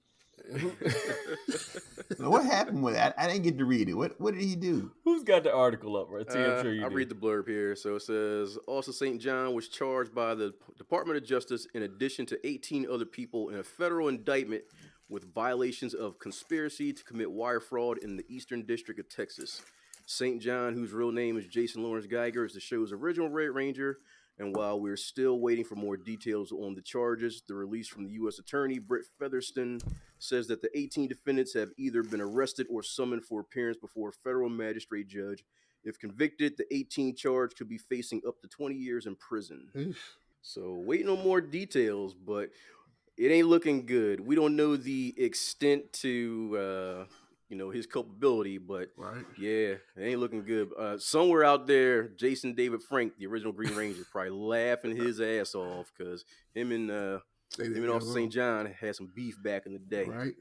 What happened with that? I didn't get to read it. What did he do? Who's got the article up, right? T, I'm sure you I'll do. read the blurb here. So it says, also St. John was charged by the Department of Justice in addition to 18 other people in a federal indictment with violations of conspiracy to commit wire fraud in the Eastern District of Texas. St. John, whose real name is Jason Lawrence Geiger, is the show's original Red Ranger. And while we're still waiting for more details on the charges, the release from the U.S. Attorney, Britt Featherston, says that the 18 defendants have either been arrested or summoned for appearance before a federal magistrate judge. If convicted, the 18 charge could be facing up to 20 years in prison. So waiting on more details, but it ain't looking good. We don't know the extent to his culpability, but Right. yeah, it ain't looking good. Somewhere out there, Jason David Frank, the original Green Ranger, probably laughing his ass off because him and They didn't Austin get St. along. John had some beef back in the day. Right.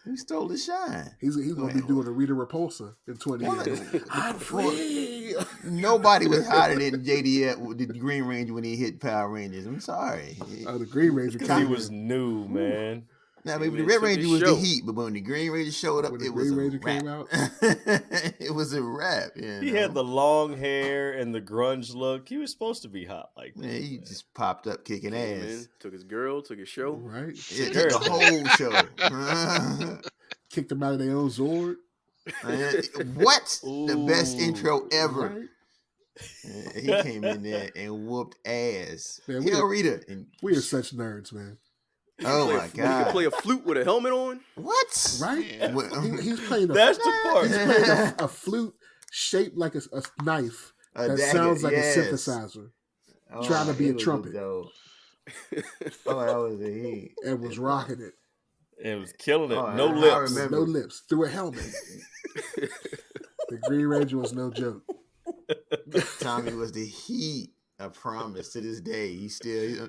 He stole the shine. He's gonna be doing a Rita Repulsa in 20 Well, years. I'm free. Nobody was hotter than JDF, the Green Ranger, when he hit Power Rangers. I'm sorry. Oh, the Green Ranger. Because he was new, man. Now, Hey, maybe man, the Red took Ranger his was the show. heat, but when the Green Ranger showed up, When the it was Green a Ranger wrap. came out? It was a wrap. He had the long hair and the grunge look. He was supposed to be hot like that. Man, he just popped up kicking Came ass. in, took his girl, took his show. Right. It took the whole show. Kicked them out of their own Zord. What? The best intro ever. Right. He came in there and whooped ass. Man, Hell, Rita. And, We are such nerds, man. oh Play a- my He could god! play a flute with a helmet on. What? Right? Yeah. Well, He's playing a, That's the part. he's playing a flute shaped like a knife a that dagger, sounds like yes. a synthesizer Oh, trying to be it a was trumpet. dope. Oh, that was a heat. and was rocking it. It was killing it. Oh, No I lips. remember. No lips. Through a helmet. The Green Ranger was no joke. Tommy was the heat. I promise. To this day, he still.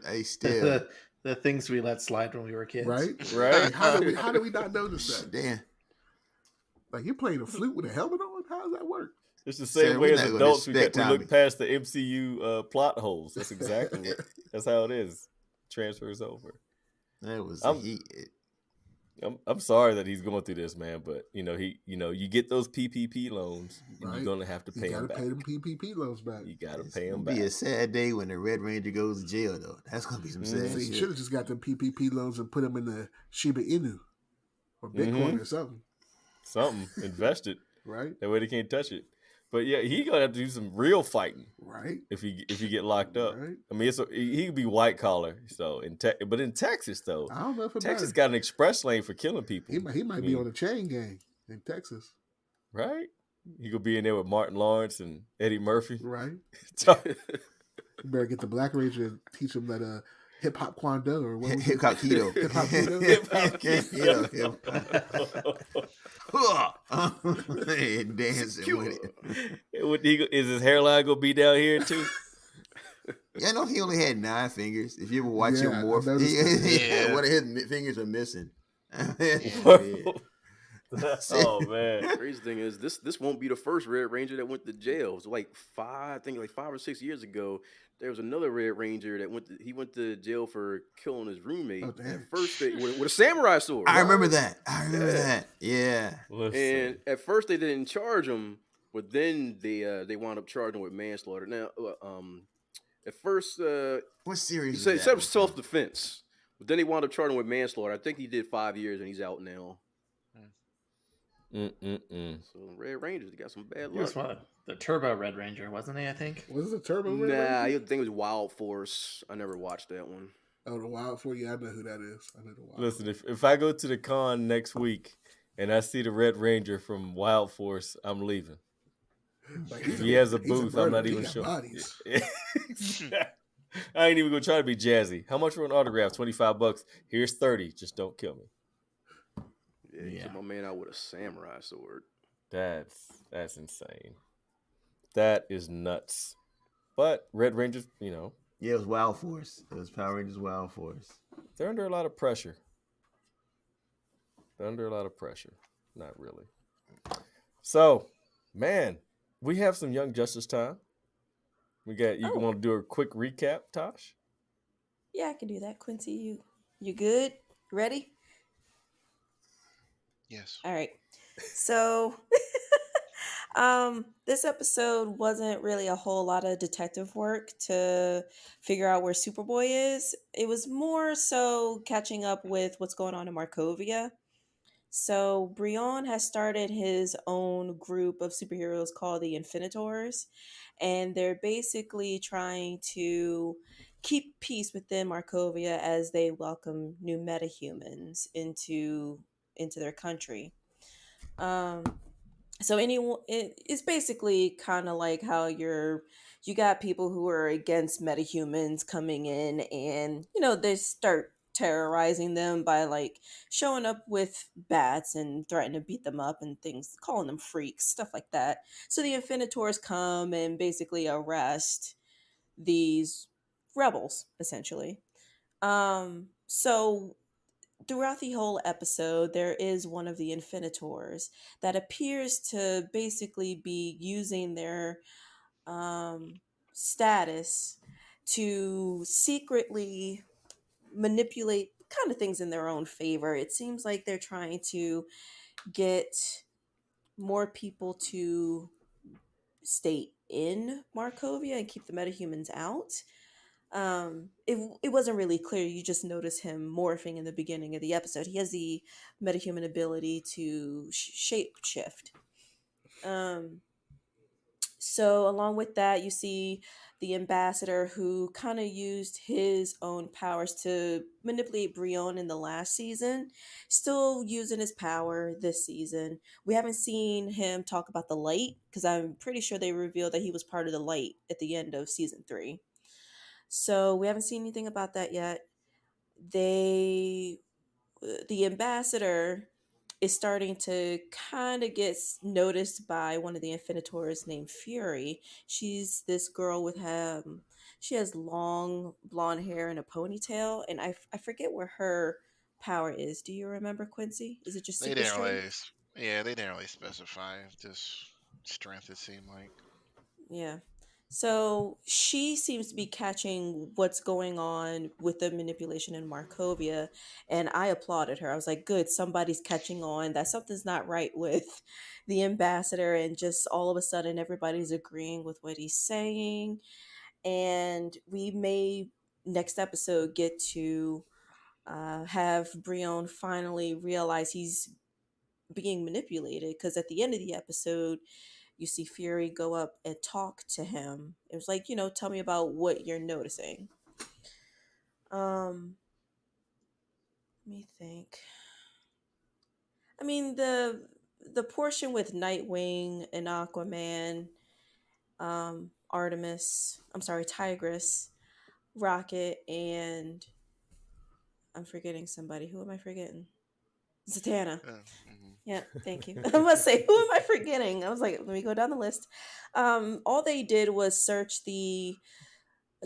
The things we let slide when we were kids. Right? Right. Like, how do we not notice that? Damn. Like, you're playing a flute with a helmet on? How does that work? It's the same Sir, way we're as not gonna adults. We respect look Tommy. past the MCU plot holes. That's exactly what. That's how it is. Transfers over. That was I'm- the heat. I'm sorry that he's going through this, man. But you get those PPP loans, and Right. you're gonna have to You pay gotta them back. pay them PPP loans back. You gotta It's pay them gonna back. be a sad day when the Red Ranger goes to jail, though. That's gonna be some sad So you shit. should have just got them PPP loans and put them in the Shiba Inu or Bitcoin Mhm. or something. Something invested. Right? That way they can't touch it. But yeah, he gonna have to do some real fighting Right? if he get locked up. Right? I mean, he could be white collar. So but in Texas though, I don't know if it Texas matters. got an express lane for killing people. He might be on a chain gang in Texas. Right? He could be in there with Martin Lawrence and Eddie Murphy. Right? So- You better get the Black Ranger and teach him that hip hop kwando or what was Hip it? hop keto. Hip hop keto? And dancing with it. Is his hairline gonna be down here too? Yeah, I know he only had 9 fingers. If you ever watch him Yeah, I morph, noticed that. one of his fingers are missing. Oh man. Crazy thing is, this won't be the first Red Ranger that went to jail. It was like 5 or 6 years ago. There was another Red Ranger that went to jail for killing his roommate. Oh, damn. At first, with a samurai sword. I remember that. Yeah. Yeah. Listen. And at first they didn't charge him, but then they wound up charging him with manslaughter. Now, at first What he series? said was that one? self defense, but then they wound up charging him with manslaughter. I think he did 5 years and he's out now. So Red Rangers, they got some bad He was luck. one of the Turbo Red Ranger, wasn't he? I think. Was it a Turbo Red Nah, Ranger? I think it was Wild Force. I never watched that one. Oh, the Wild Force. Yeah, I know who that is. I know the Wild Listen, Force. if I go to the con next week and I see the Red Ranger from Wild Force, I'm leaving. Like, If he has a he's booth, murderer. I'm not He even got sure. bodies. I ain't even gonna try to be jazzy. How much for an autograph? $25. Here's 30. Just don't kill me. Yeah, he Yeah. took my man out with a samurai sword. That's insane. That is nuts. But Red Rangers, Yeah, it was Wild Force. It was Power Rangers Wild Force. they're under a lot of pressure. Not really. So, man, we have some Young Justice time. You Oh. want to do a quick recap, Tosh? Yeah, I can do that. Quincy, you good? Ready? Yes. All right. So this episode wasn't really a whole lot of detective work to figure out where Superboy is. It was more so catching up with what's going on in Markovia. So Brion has started his own group of superheroes called the Infinitors, and they're basically trying to keep peace within Markovia as they welcome new metahumans into their country. So anyone, it's basically kind of like how you got people who are against metahumans coming in, and they start terrorizing them by like showing up with bats and threatening to beat them up and things, calling them freaks, stuff like that. So the Infinitors come and basically arrest these rebels essentially. So throughout the whole episode, there is one of the Infinitors that appears to basically be using their um, status to secretly manipulate kind of things in their own favor. It seems like they're trying to get more people to stay in Markovia and keep the metahumans out. It wasn't really clear. You just notice him morphing in the beginning of the episode. He has the metahuman ability to shape shift. So along with that, you see the ambassador who kind of used his own powers to manipulate Brion in the last season, still using his power this season. We haven't seen him talk about the light because I'm pretty sure they revealed that he was part of the light at the end of season 3. So we haven't seen anything about that yet. The ambassador is starting to kind of get noticed by one of the Infinitors named Fury. She's this girl with she has long blonde hair and a ponytail, and I forget where her power is. Do you remember, Quincy? Is it just They super didn't really, strength? yeah, they didn't really specify. Just strength, it seemed like. Yeah. So she seems to be catching what's going on with the manipulation in Markovia, and I applauded her. I was like, good, somebody's catching on that something's not right with the ambassador, and just all of a sudden everybody's agreeing with what he's saying. And we may next episode get to have Brion finally realize he's being manipulated, because at the end of the episode you see Fury go up and talk to him. It was like, tell me about what you're noticing. Let me think. I mean, the portion with Nightwing and Aquaman, Tigress, Rocket, and I'm forgetting somebody. Who am I forgetting? Zatanna. Yeah, thank you. I must say, who am I forgetting? I was like, let me go down the list. All they did was search the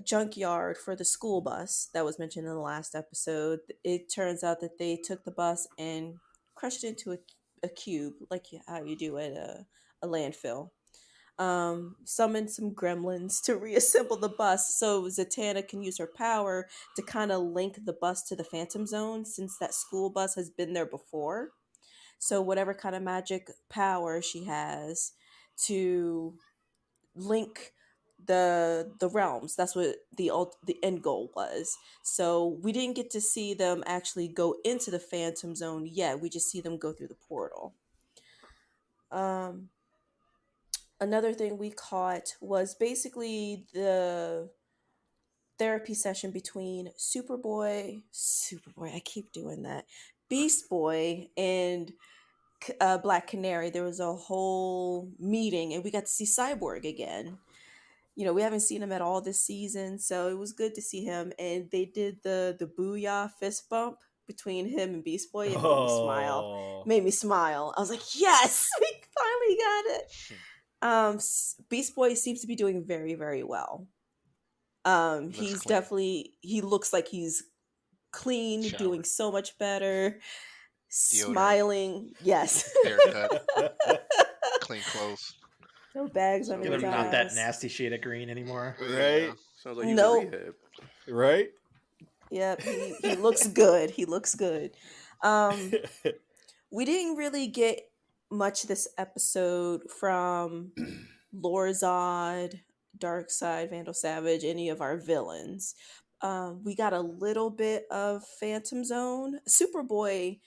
junkyard for the school bus that was mentioned in the last episode. It turns out that they took the bus and crushed it into a cube, like how you do at a landfill. Summoned some gremlins to reassemble the bus so Zatanna can use her power to kind of link the bus to the Phantom Zone, since that school bus has been there before. So whatever kind of magic power she has to link the realms, that's what the end goal was. So we didn't get to see them actually go into the Phantom Zone yet. We just see them go through the portal. Another thing we caught was basically the therapy session between Superboy, I keep doing that, Beast Boy, and Black Canary. There was a whole meeting, and we got to see Cyborg again. We haven't seen him at all this season, so it was good to see him. And they did the booyah fist bump between him and Beast Boy. It made me smile. Oh, Made me smile. I was like, yes, we finally got it. Beast Boy seems to be doing very, very well. Looks He's clean. definitely, he looks like he's clean, doing Showered. so much better, Deodorant. smiling. Yes. Haircut. Clean clothes. No bags Sounds under Get his him not that eyes. nasty shade of green anymore. right, Sounds like he was in Nope. rehab. right. Yep, he looks good. He looks good. We didn't really get much this episode from Lorzod, Darkseid, Vandal Savage, any of our villains. We got a little bit of Phantom Zone. Superboy,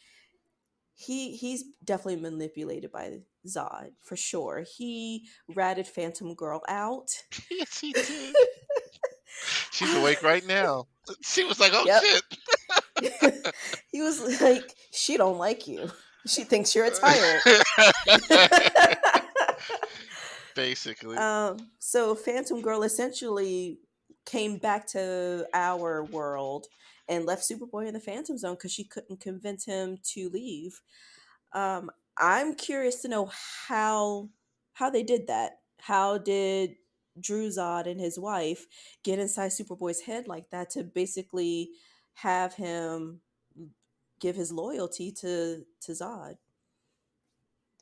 he's definitely manipulated by Zod for sure. He ratted Phantom Girl out. Yes, he did. She's awake right now. She was like, "Oh Yep. shit." He was like, she don't like you. She thinks you're a tyrant. Basically. So Phantom Girl essentially came back to our world and left Superboy in the Phantom Zone because she couldn't convince him to leave. I'm curious to know how they did that. How did Druzod and his wife get inside Superboy's head like that to basically have him give his loyalty to Zod.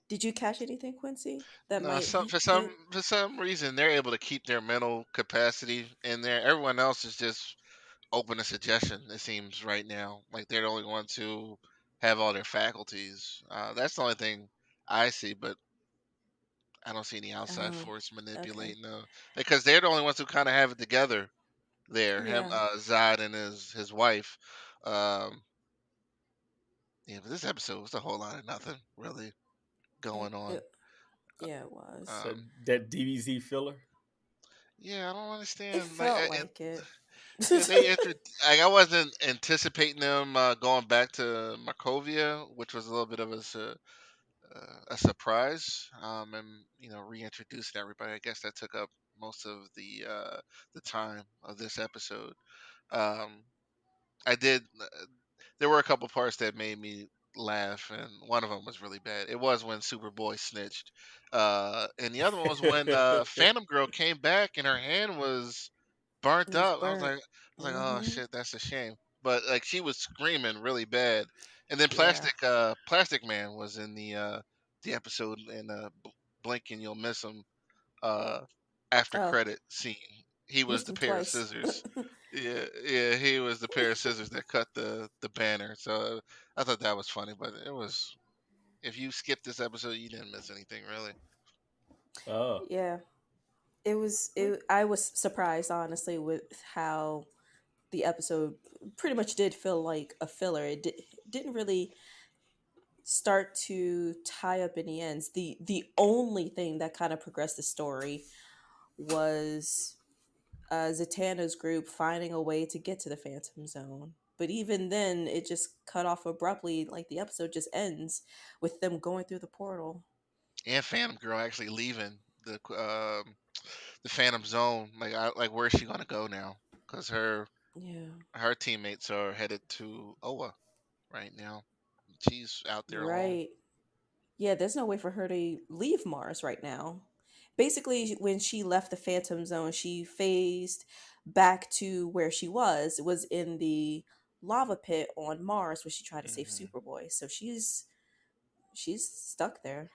Did you catch anything, Quincy? That No, might some hit? for some reason they're able to keep their mental capacity in there. Everyone else is just open to suggestion. It seems right now like they're the only ones who have all their faculties. That's the only thing I see, but I don't see any outside Oh, force okay. manipulating them because they're the only ones who kind of have it together. There, him, Yeah. Zod and his wife. Um, yeah, but this episode was a whole lot of nothing really It, going on. it, yeah, it was. That Um, that DBZ filler. yeah, I don't It understand. Like, felt like it. yeah, like I wasn't anticipating them going back to Markovia, which was a little bit of a surprise. And reintroducing everybody. I guess that took up most of the time of this episode. Um, I did. There were a couple parts that made me laugh, and one of them was really bad. It was when Superboy snitched, and the other one was when Phantom Girl came back and her hand was It burnt was up. burnt. I was like, oh shit, that's a shame. But like she was screaming really bad, and then Yeah. Plastic Man was in the episode, and blink and you'll miss him uh, after Oh, credit scene. He was missed the him pair of twice. scissors. Yeah, he was the pair of scissors that cut the banner. So I thought that was funny, but it was if you skipped this episode, you didn't miss anything really. Oh, Yeah. It was. I was surprised, honestly, with how the episode pretty much did feel like a filler. Didn't really start to tie up any ends. The only thing that kind of progressed the story was Zatanna's group finding a way to get to the Phantom Zone. But even then, it just cut off abruptly. Like the episode just ends with them going through the portal. And Phantom Girl actually leaving the Phantom Zone. Like where's she gonna go now? Because Yeah, her teammates are headed to Oa right now. She's out there alone. right. Yeah, there's no way for her to leave Mars right now. Basically, when she left the Phantom Zone, she phased back to where she was. It was in the lava pit on Mars where she tried to save Hmm. Superboy. So she's stuck there.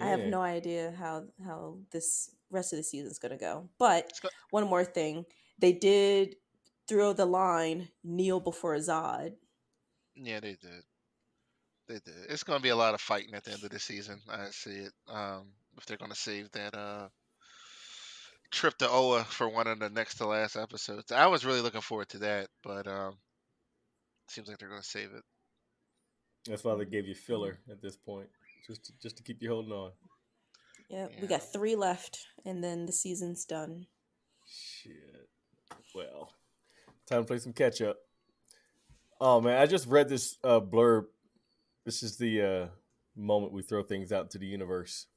I have yeah. no idea how this rest of the season's gonna go. But one more thing, they did throw the line "kneel before Zod." Yeah, they did. They did. It's going to be a lot of fighting at the end of the season. I see it. If they're going to save that trip to Oa for one of the next to last episodes, I was really looking forward to that, but seems like they're going to save it. That's why they gave you Yeah, filler at this point, just to keep you holding on. yeah. We Yeah. got 3 left, and then the season's done. Shit. Well, time to play some catch up. Oh man, I just read this blurb. This is the moment we throw things out into the universe.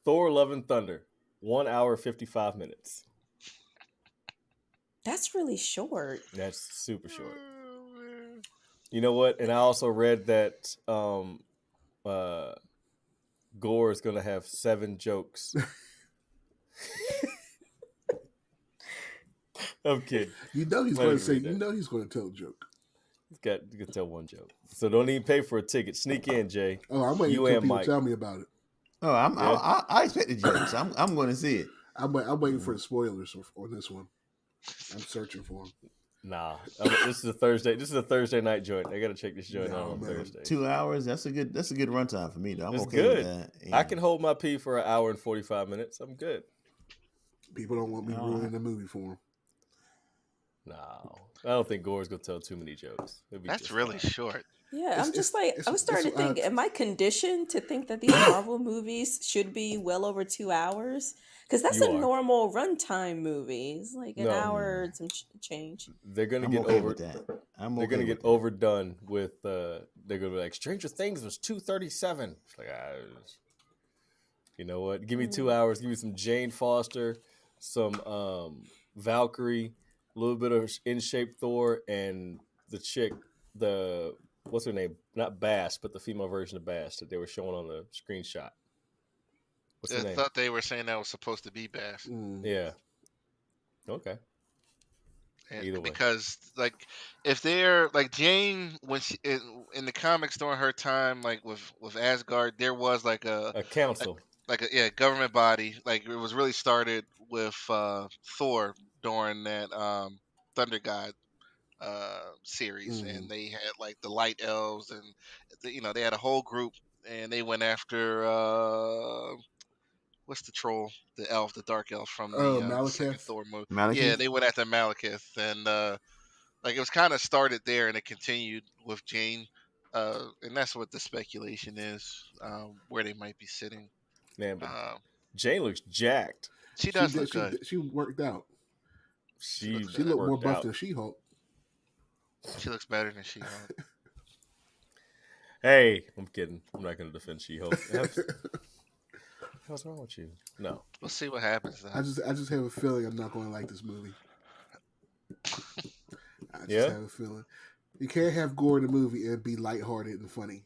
Thor: Love and Thunder, 1 hour 55 minutes. That's really short. That's super short. Oh, man. You know what? And I also read that Gore is going to have 7 jokes. I'm kidding. You know he's Why going did to you say. read You that? know he's going to tell a joke. You can tell one joke. So don't even pay for a ticket. Sneak in, Jay. Oh, I'm waiting You until and people Mike. tell me about it. Oh, Yeah. I expect the jokes. I'm going to see it. I'm waiting for the spoilers on this one. I'm searching for them. Nah, this is a Thursday. This is a Thursday night joint. I got to check this joint out No, on man. Thursday. 2 hours. That's a good runtime for me though. I'm It's okay good. with that. I Yeah. can hold my pee for 1 hour and 45 minutes. I'm good. People don't want me Oh, ruining the movie for them. No, I don't think Gore's gonna tell too many jokes. It'll be That's just really fine. short. Yeah, I'm just like, I was starting to think, it's am I conditioned to think that these Marvel movies should be well over 2 hours? Because that's You a are. normal runtime movie. It's like an No. hour and some change. They're gonna I'm get okay over. with that. I'm They're okay gonna with get that. overdone with. They're gonna be like Stranger Things was 2:37. It's like, you know what? Give me 2 hours. Give me some Jane Foster, some Valkyrie, a little bit of in shape Thor, and the chick, the what's her name? Not Bass, but the female version of Bass that they were showing on the screenshot. What's her I name? thought they were saying that was supposed to be Bass. Yeah. Okay. Either way. because like if they're like Jane when she in the comics during her time like with Asgard, there was like A council. a government body. Like it was really started with Thor during that Thunder God series, and they had like the Light Elves, and they had a whole group, and they went after what's the troll, the elf, the dark elf from the second Malekith. Thor movie. Yeah, Malekith? they went after Malekith, and like it was kind of started there, and it continued with Jane, and that's what the speculation is, where they might be sitting. Man, but Uh, Jane looks jacked. she She does did. look good. She worked out. She She looked more worked buff out. than She-Hulk. She looks better than She-Hulk. Hey, I'm kidding. I'm not going to defend She-Hulk. What's wrong with you? No. We'll see what happens. Though. I just have a feeling I'm not going to like this movie. I just Yeah? have a feeling. You can't have gore in the movie and be lighthearted and funny.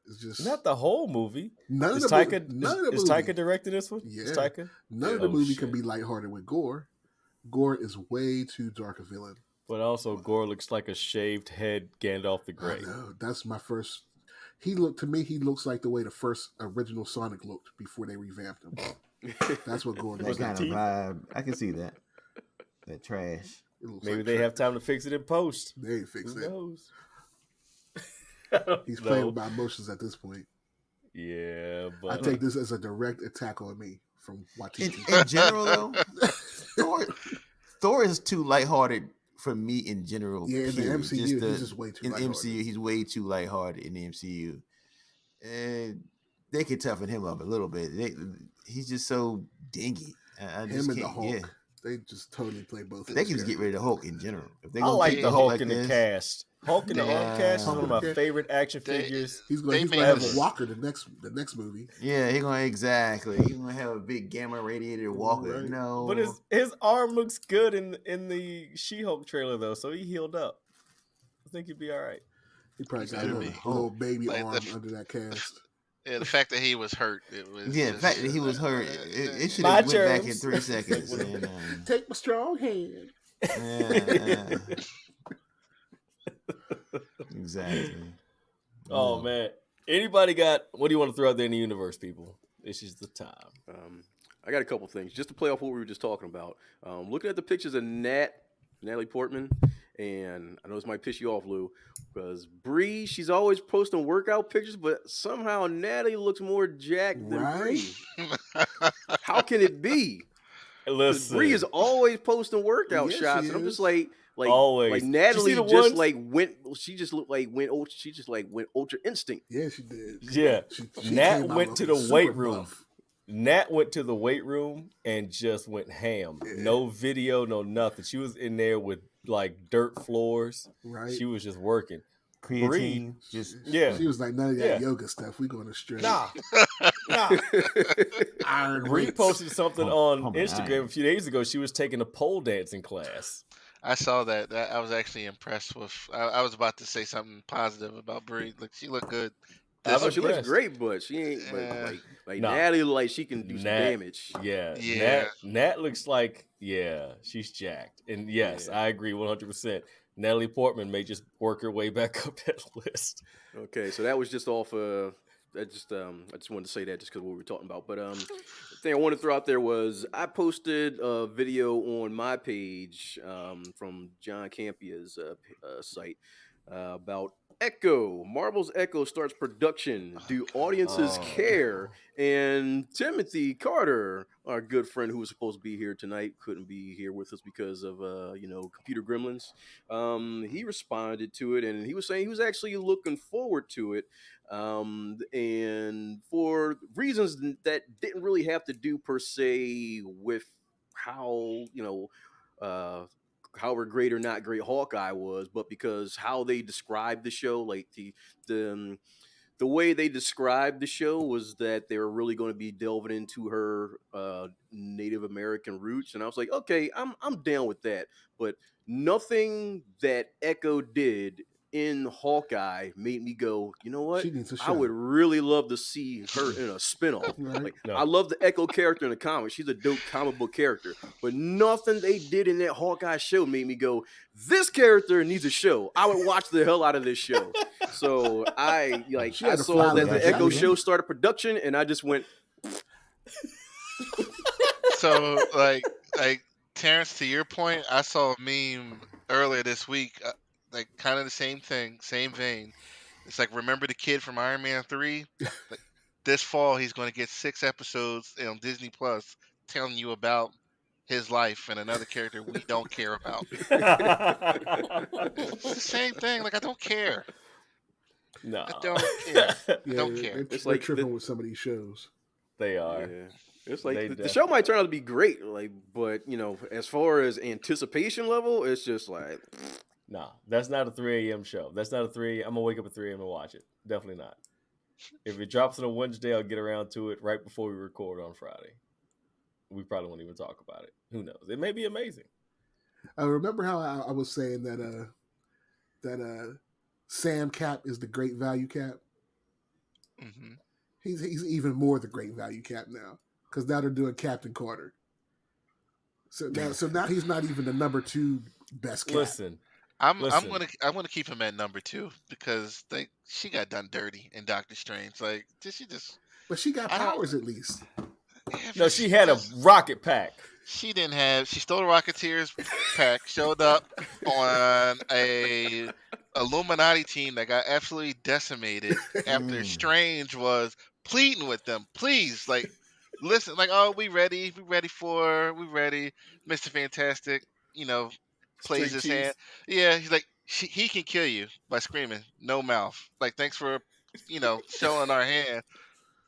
It's just Not the whole movie. none of Is the Taika, none of the is movie. Taika directing this one? Yeah. Is Taika? None of Oh, the movie shit. can be lighthearted with gore. Gore is way too dark a villain. But also, Gore looks like a shaved head Gandalf the I Grey. know. That's my first. He looks like the way the first original Sonic looked before they revamped him. That's what Gore That looks kind like. of vibe. I can see that. That trash. It looks Maybe like they trash. have time to fix it in post. They ain't fix Who that. knows? He's No. playing with my emotions at this point. Yeah, but I take this as a direct attack on me from watching. In general, though, Thor is too lighthearted for me in general. Yeah, in the period. MCU, he's just way too in lighthearted. MCU, he's way too lighthearted in the MCU, and they could toughen him up a little bit. He's just so dingy. I just Him and the can't. Hulk, Yeah, they just totally play both. they can just get rid of the Hulk in general. If they I gonna like keep the Hulk like in the this, cast. Hulk in the Yeah. Hulk cast is Hulk one of in my the cast. favorite action They- figures. He's They going to made have this- a Walker the next movie. yeah, he's gonna exactly. He's gonna have a big gamma radiated walker. Right. No, But his arm looks good in the She-Hulk trailer though, so he healed up. I think he'd be all right. He probably got a better little, be. a little baby Like arm the- under that cast. Yeah, the fact that he was hurt, it was. yeah, the just- fact that he was hurt, it should My have went back in germs. 3 seconds. And, Take my strong hand. yeah. Exactly. Oh man. Anybody got what do you want to throw out there in the universe, people? This is the time. I got a couple things just to play off what we were just talking about. Looking at the pictures of Natalie Portman, and I know this might piss you off, Lou, because Bree, she's always posting workout pictures, but somehow Natalie looks more jacked than Right? Bree. How can it be? 'Cause Listen, Bree is always posting workout Yeah, shots, she and I'm is. just like Always. like You see Natalie the just ones- like went. She just looked like went ultra instinct. Yeah, she did. yeah. She Nat came out went to looking the weight super room. buff. Nat went to the weight room and just went ham. Yeah. No video, no nothing. She was in there with like dirt floors. Right? She was just working. Creatine, just Yeah. She was like, none of that Yeah. yoga stuff. We going to straight. Nah. Iron Bree weights. posted something Pump- on pumping Instagram iron. a few days ago. She was taking a pole dancing class. I saw that. I was actually impressed with. I was about to say something positive about Brie. Look, she looked good. I Oh, was she looks impressed. great, but she ain't. But Yeah. like Nah. Natalie, like she can do some Nat- damage. Yeah. Yeah. Nat looks like, yeah, she's jacked. And yes, Yeah. I agree 100%. Natalie Portman may just work her way back up that list. Okay, so that was just off. That just I just wanted to say that just because what we were talking about. But the thing I wanted to throw out there was I posted a video on my page from John Campia's site about Echo. Marvel's Echo starts production. Do audiences Oh. care? And Timothy Carter, our good friend who was supposed to be here tonight, couldn't be here with us because of computer gremlins. He responded to it, and he was saying he was actually looking forward to it, and for reasons that didn't really have to do per se with how however great or not great Hawkeye was, but because how they described the show, like the way they described the show was that they were really going to be delving into her Native American roots, and I was like, okay, I'm down with that. But nothing that Echo did in Hawkeye made me go, you know what? She needs a I would show. really love to see her in a spinoff. Right. Like, No. I love the Echo character in the comics. She's a dope comic book character. But nothing they did in that Hawkeye show made me go, this character needs a show. I would watch the hell out of this show. So I She had I to saw fly that like the a Echo dragon. show started production, and I just went, So like Terrence, to your point, I saw a meme earlier this week, like kind of the same thing, same vein. It's like, remember the kid from Iron Man 3? Like, this fall he's going to get 6 episodes on Disney Plus telling you about his life and another character we don't care about. It's the same thing. Like, I don't care. No. I don't care. Yeah, Don't care. It's they're like tripping with some of these shows. They are. yeah. It's like They the show definitely might turn out to be great, like, but as far as anticipation level, it's just like, No, that's not a 3 a.m. show. That's not a 3 I'm going to wake up at 3 a.m. and watch it. Definitely not. If it drops on a Wednesday, I'll get around to it right before we record on Friday. We probably won't even talk about it. Who knows? It may be amazing. I remember how I was saying that Sam Cap is the great value Cap. Hmm. He's even more the great value Cap now, because now they're doing Captain Carter. So now he's not even the number 2 best Cap. Listen, I'm Listen. gonna keep him at number 2 because she got done dirty in Doctor Strange. Like, she just But she got I don't- powers at least. yeah, no, but she had a just- rocket pack. She didn't have. She stole the Rocketeers pack. Showed up on a Illuminati team that got absolutely decimated after Strange was pleading with them, please, like, listen, like, oh, we ready, we ready. Mr. Fantastic, plays String his cheese. hand. Yeah, he's like, he can kill you by screaming, no mouth. Like, thanks for, showing our hand.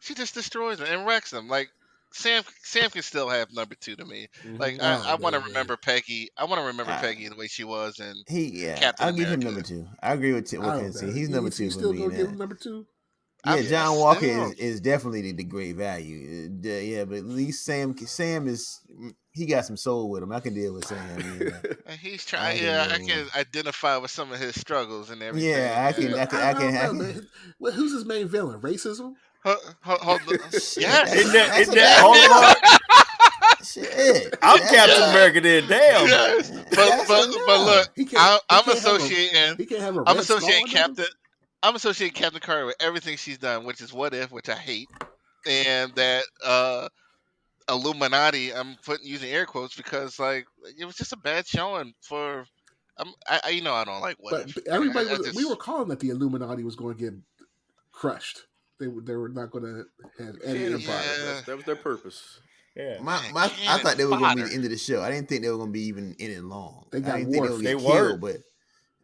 She just destroys him and wrecks him. Like, Sam can still have number 2 to me. Like, I want to remember Peggy. I want to remember Peggy the way she was in Captain I'll give him America. number 2. I agree with I Ken. don't know. He's number You 2 for still me. gonna give Now. him number 2? Yeah, I'm John Walker still- is definitely the great value. Yeah, but at least Sam is he got some soul with him. I can deal with Sam. And he's I trying. can Yeah, I roll. can identify with some of his struggles and everything. Yeah, I can. I don't know, can. man. Who's his main villain? Racism? Hold on. Shit, Yes. Isn't that hold on? Shit. I'm Captain America then. Damn. Yes. But look, He can't- I'm he can't have a- associating. He can't have a I'm red skull associating or nothing? Captain. I'm associating Captain Carter with everything she's done, which is What If, which I hate, and that Illuminati. I'm using air quotes because, like, it was just a bad showing for. I don't like What But If. everybody I was. We were calling that the Illuminati was going to get crushed. They were not going to have any cannon impact. fodder. That was their purpose. Yeah. I thought they were going to be fodder. the end of the show. I didn't think they were going to be even in it long. They got I didn't think they warped. would get They killed, were.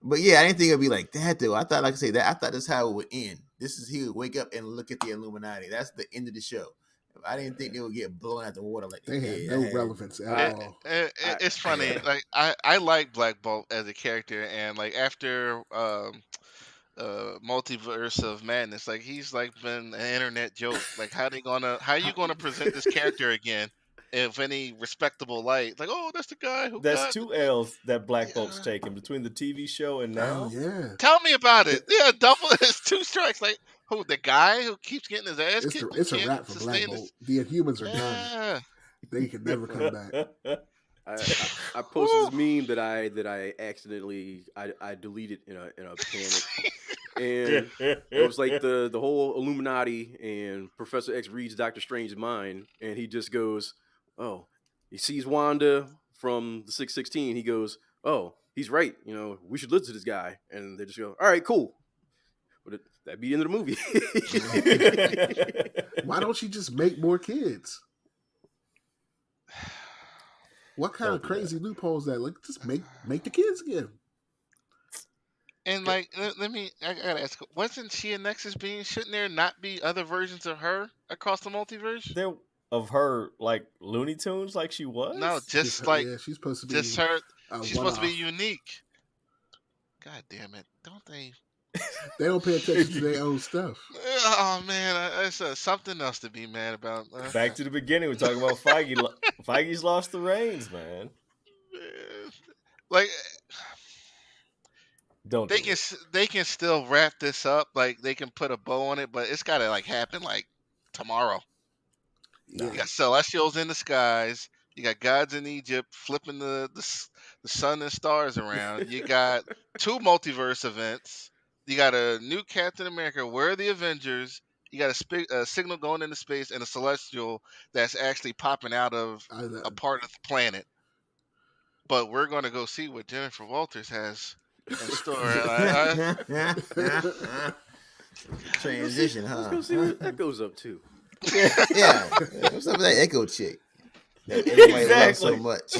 but yeah, I didn't think it would be like that though. I thought, like I say, that I thought that's how it would end. He would wake up and look at the Illuminati. That's the end of the show. I didn't think they would get blown out the water like They had no relevance at all. It's funny. Like, I like Black Bolt as a character, and like after Multiverse of Madness, like, he's like been an internet joke. Like, how you gonna present this character again? If any respectable light, like, oh, that's the guy who That's got 2 L's that Black Bolt's taken between the TV show and now. Oh yeah, Tell me about it. Yeah, double is 2 strikes. Like, who, the guy who keeps getting his ass kicked? it's a can't wrap for Black sustain Bolt. this- The Inhumans are done. Yeah. They can never come back. I posted this meme that I accidentally I deleted in a panic, and it was like the whole Illuminati, and Professor X reads Doctor Strange's mind, and he just goes, oh, he sees Wanda from the 616. He goes, oh, he's right. We should listen to this guy, and they just go, all right, cool. But that'd be the end of the movie. Why don't you just make more kids? What kind Don't of do crazy loopholes that? Like, just make the kids again. And like, I gotta ask, wasn't she a Nexus being? Shouldn't there not be other versions of her across the multiverse? There of her like Looney Tunes like she was? No, just She's- like, yeah, she's supposed to be just her. a She's supposed to be one-off. unique. God damn it! Don't they? They don't pay attention to their own stuff. Oh man, it's something else to be mad about. Back to the beginning, we're talking about Feige. Feige's lost the reins, man. Like, Don't They do can it. they can still wrap this up. Like they can put a bow on it, but it's got to like happen like tomorrow. Yeah, You got celestials in the skies. You got gods in Egypt flipping the sun and stars around. You got two multiverse events. You got a new Captain America. Where are the Avengers? You got a signal going into space and a celestial that's actually popping out of I a part of the planet. But we're going to go see what Jennifer Walters has in store. Transition, Let's huh? go see what Echo's up to. Yeah. What's up with that Echo chick that everybody loves so Exactly. much?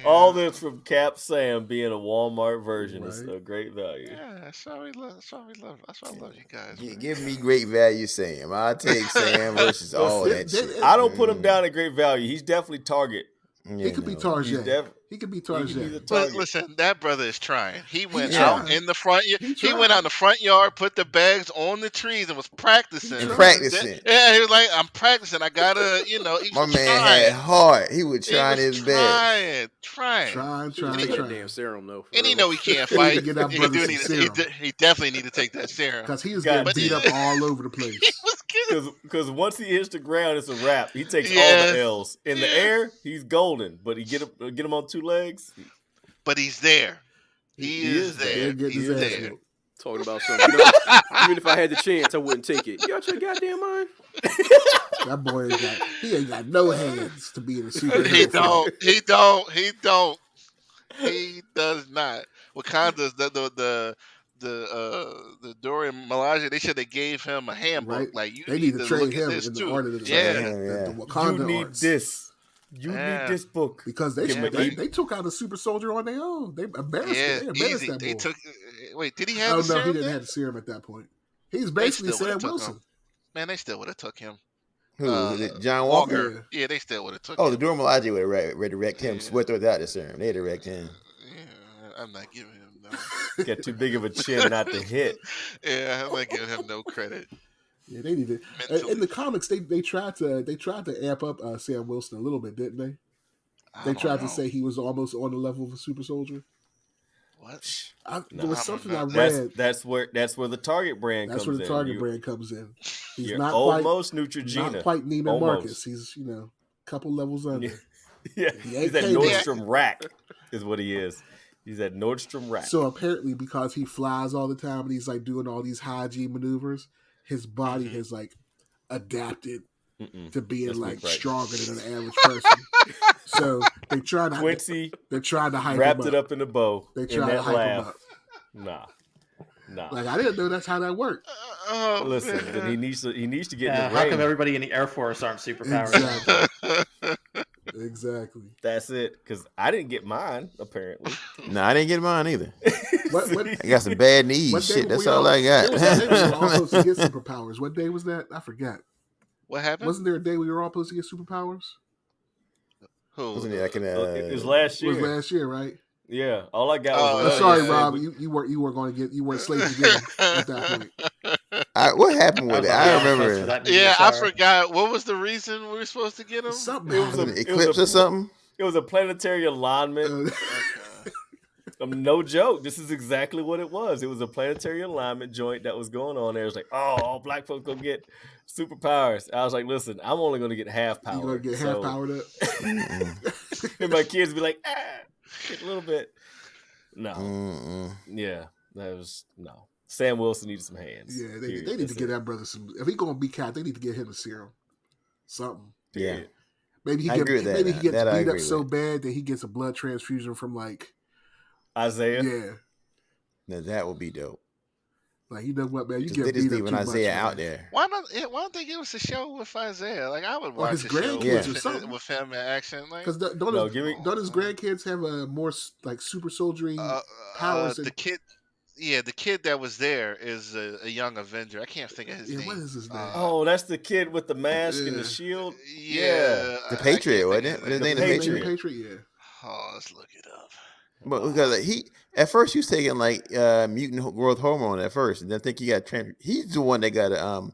All this from Cap Sam being a Walmart version is Right. a great value. Yeah, that's why we love. That's why we love. That's why I love you guys. Man. Give me great value, Sam. I'll take Sam versus all that Listen, shit. I don't put him down at great value. He's definitely target. he could be He's Tarjay. He could be He could be Tarjay. the But target. listen, that brother is trying. He went He out tried. in the front. He He went tried. out in the front yard, put the bags on the trees, and was practicing. tried. Practicing. Yeah, he was like, "I'm practicing. I gotta, he was My man trying. had heart. He was He trying was his best. trying. Trying. Take that damn serum though. And he know he can't He need to fight. get that He, brother do some need to, serum. he definitely need to take that serum. Because he was God getting beat damn. up all over the place. He was getting. Because once he hits the ground, it's a wrap. He takes all Yeah. the L's. In the air, he's golden. But he get him on two legs. But he's there. He is there. there. They're getting He's his ass there. whooped. Talking about something. Even if I had the chance, I wouldn't take it. You got your goddamn mind? That boy ain't got no hands to be in a superhero He film. don't. He don't. He don't. He does not. Wakanda's the Dorian Malaja. They should have gave him a handbook. Right? Like you They need need to to train look at him this in the too. art of the Yeah. Wakanda You need arts. this. You Yeah. need this book. Because they Give him Yeah, a- they took out a super soldier on their own. They embarrassed Yeah, They embarrassed easy. that They boy. took. Wait, did he have Oh the no, serum he didn't then? have the serum at that point. He's They basically still would've Sam took Wilson. him. Man, they still would have took him. Who? John Walker? Yeah, they still would have took Oh, him. the Dormalaji would have redirect him Yeah. with or without the serum. They direct him. Yeah, I'm not giving him no. Got too big of a chin not to hit. Yeah, I'm not giving him no credit. Yeah, they needed. Mentally. In the comics, they tried to amp up Sam Wilson a little bit, didn't they? They tried to say he was almost on the level of a super soldier. What? There was I something don't I know. read. That's where the Target brand That's comes where in. the Target brand comes in. He's You're not quite almost Neutrogena. not quite Neiman Almost. Marcus. He's a couple levels under. Yeah, He he's ain't at Cable. Nordstrom Rack, is what he is. He's at Nordstrom Rack. So apparently, because he flies all the time and he's like doing all these high G maneuvers, his body has like adapted to being That's like right. stronger than an average person. So they try to Quincy they're trying to hype wrapped him it up. up in a bow. They in try to that hype laugh. him up. Nah. Like I didn't know that's how that worked. Oh, Listen, man. then he needs to get in Yeah, the how ring. come everybody in the Air Force aren't superpowers? Exactly. Exactly. That's it. Because I didn't get mine, apparently. No, I didn't get mine either. What I got some bad knees. what day Shit, were that's we all I There was a day we were all got. supposed to get superpowers. What day was that? I forgot. What happened? Wasn't there a day we were all supposed to get superpowers? Who? Wasn't it like in It was last It year. was last year, right? Yeah, all I got Oh, was. I'm one sorry, year. Rob. You weren't going to get. You weren't slated to get them at that point. What happened with it? I remember Yeah, I forgot. What was the reason we were supposed to get him? Something It was happened. an eclipse or something. It was a planetary alignment. No joke. This is exactly what it was. It was a planetary alignment joint that was going on there. It was like, oh, all black folks gonna get superpowers. I was like, listen, I'm only gonna get half power. You gonna get half powered up? And my kids be like, get a little bit. No. Yeah, that was no. Sam Wilson needed some hands. Yeah, they Period. need to That's get it. that brother some. If he gonna be Cap, they need to get him a serum, something. Yeah. Period. Maybe he I agree with that. maybe he gets That I beat up agree so with. bad that he gets a blood transfusion from like Isaiah. yeah, Now that would be dope. like you know what, man, you 'Cause get they just beat up leaving too Isaiah much, out man. there. Why don't they give us a show with Isaiah? Like I would Or watch his a show grandkids or with, something. with him in action. Like Because don't No, his grandkids have a more like super soldiery powers? the kid. Yeah, the kid that was there is a young Avenger. I can't think of his name. What is his name? Oh, that's the kid with the mask and the Yeah. shield. Yeah, The Patriot, wasn't it? What his name? The Patriot. Patriot. Yeah. Oh, let's look it up. But because he at first he was taking like mutant growth hormone at first, and then I think he got he's the one that got a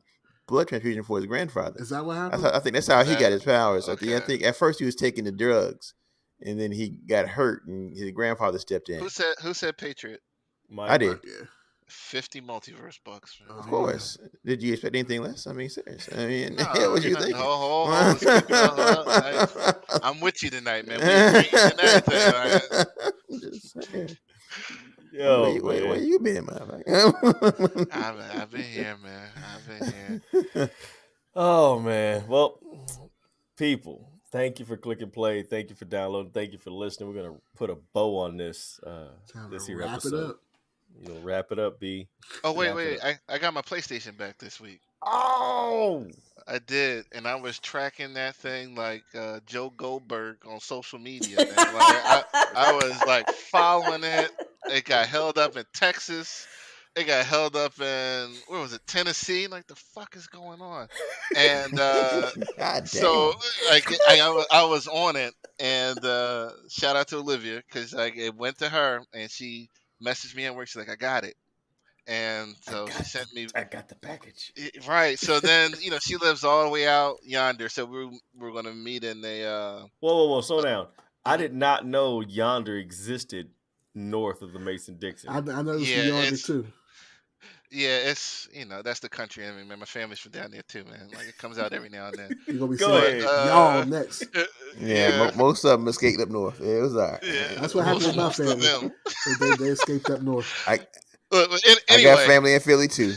blood transfusion for his grandfather. Is that what happened? I think that's how he got his powers. I think at first he was taking the drugs, and then he got hurt, and his grandfather stepped in. Who said Patriot? I did. Yeah. 50 multiverse bucks. Man. Of course. Did you expect anything less? I mean, serious. I mean, No, what you no, thinking? hold on, let's keep it on. I'm with you tonight, man. We agree and everything. Right? I'm just saying. Yo, where you been, motherfucker? I've been here, man. I've been here. Oh man. Well, people, thank you for clicking play. Thank you for downloading. Thank you for listening. We're gonna put a bow on this this here wrap episode. it up. Wrap it up, B. Oh wait! I got my PlayStation back this week. Oh, I did, and I was tracking that thing like Joe Goldberg on social media. Man. Like I was like following it. It got held up in Texas. It got held up in where was it? Tennessee. Like the fuck is going on? And God so I was on it, and shout out to Olivia because it went to her, and she messaged me at work. She's like, I got it. And so she sent me. I got the package. Right. So then, she lives all the way out yonder. So we're gonna meet in a. Whoa! Slow down. I did not know yonder existed north of the Mason-Dixon. I know this yonder too. Yeah, it's that's the country. I mean, man, my family's from down there too, man. Like it comes out every now and then. You're gonna be Go saying ahead. y'all next. Yeah, most of them escaped up north. Yeah, it was all right. Yeah, That's what happened with my family. They escaped up north. I anyway, got family in Philly too.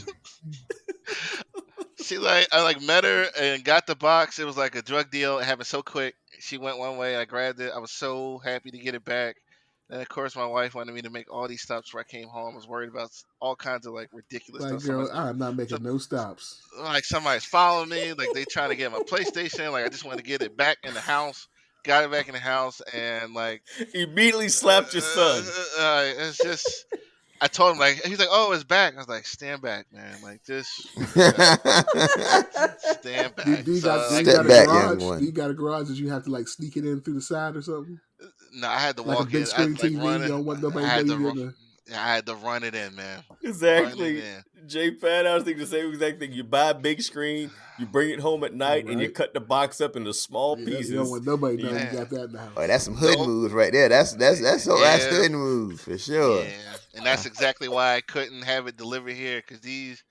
I met her and got the box. It was like a drug deal. It happened so quick. She went one way. I grabbed it. I was so happy to get it back. And of course, my wife wanted me to make all these stops before I came home. I was worried about all kinds of like ridiculous Like, stuff. girl, I'm not making no stops. Like somebody's following me. Like they trying to get my PlayStation. Like I just want to get it back in the house. Got it back in the house and like immediately slapped your son. It's just. I told him he's like, oh, it's back. I was like, stand back, man. Like just stand back. Do you got Step a back, garage? young one. Do you got a garage that you have to like sneak it in through the side or something? No, I had to Like walk a big in. screen I had to, TV. run You it. don't want nobody I had know to you run. in I had to run it in, man. Exactly. Run it in. J Pat, I was thinking the same exact thing. You buy a big screen, you bring it home at night, and you Right. cut the box up into small pieces. You don't want nobody knowing Yeah. you got that in the house. Oh, that's some hood moves right there. That's hood moves for sure. Yeah, and that's exactly why I couldn't have it delivered here because these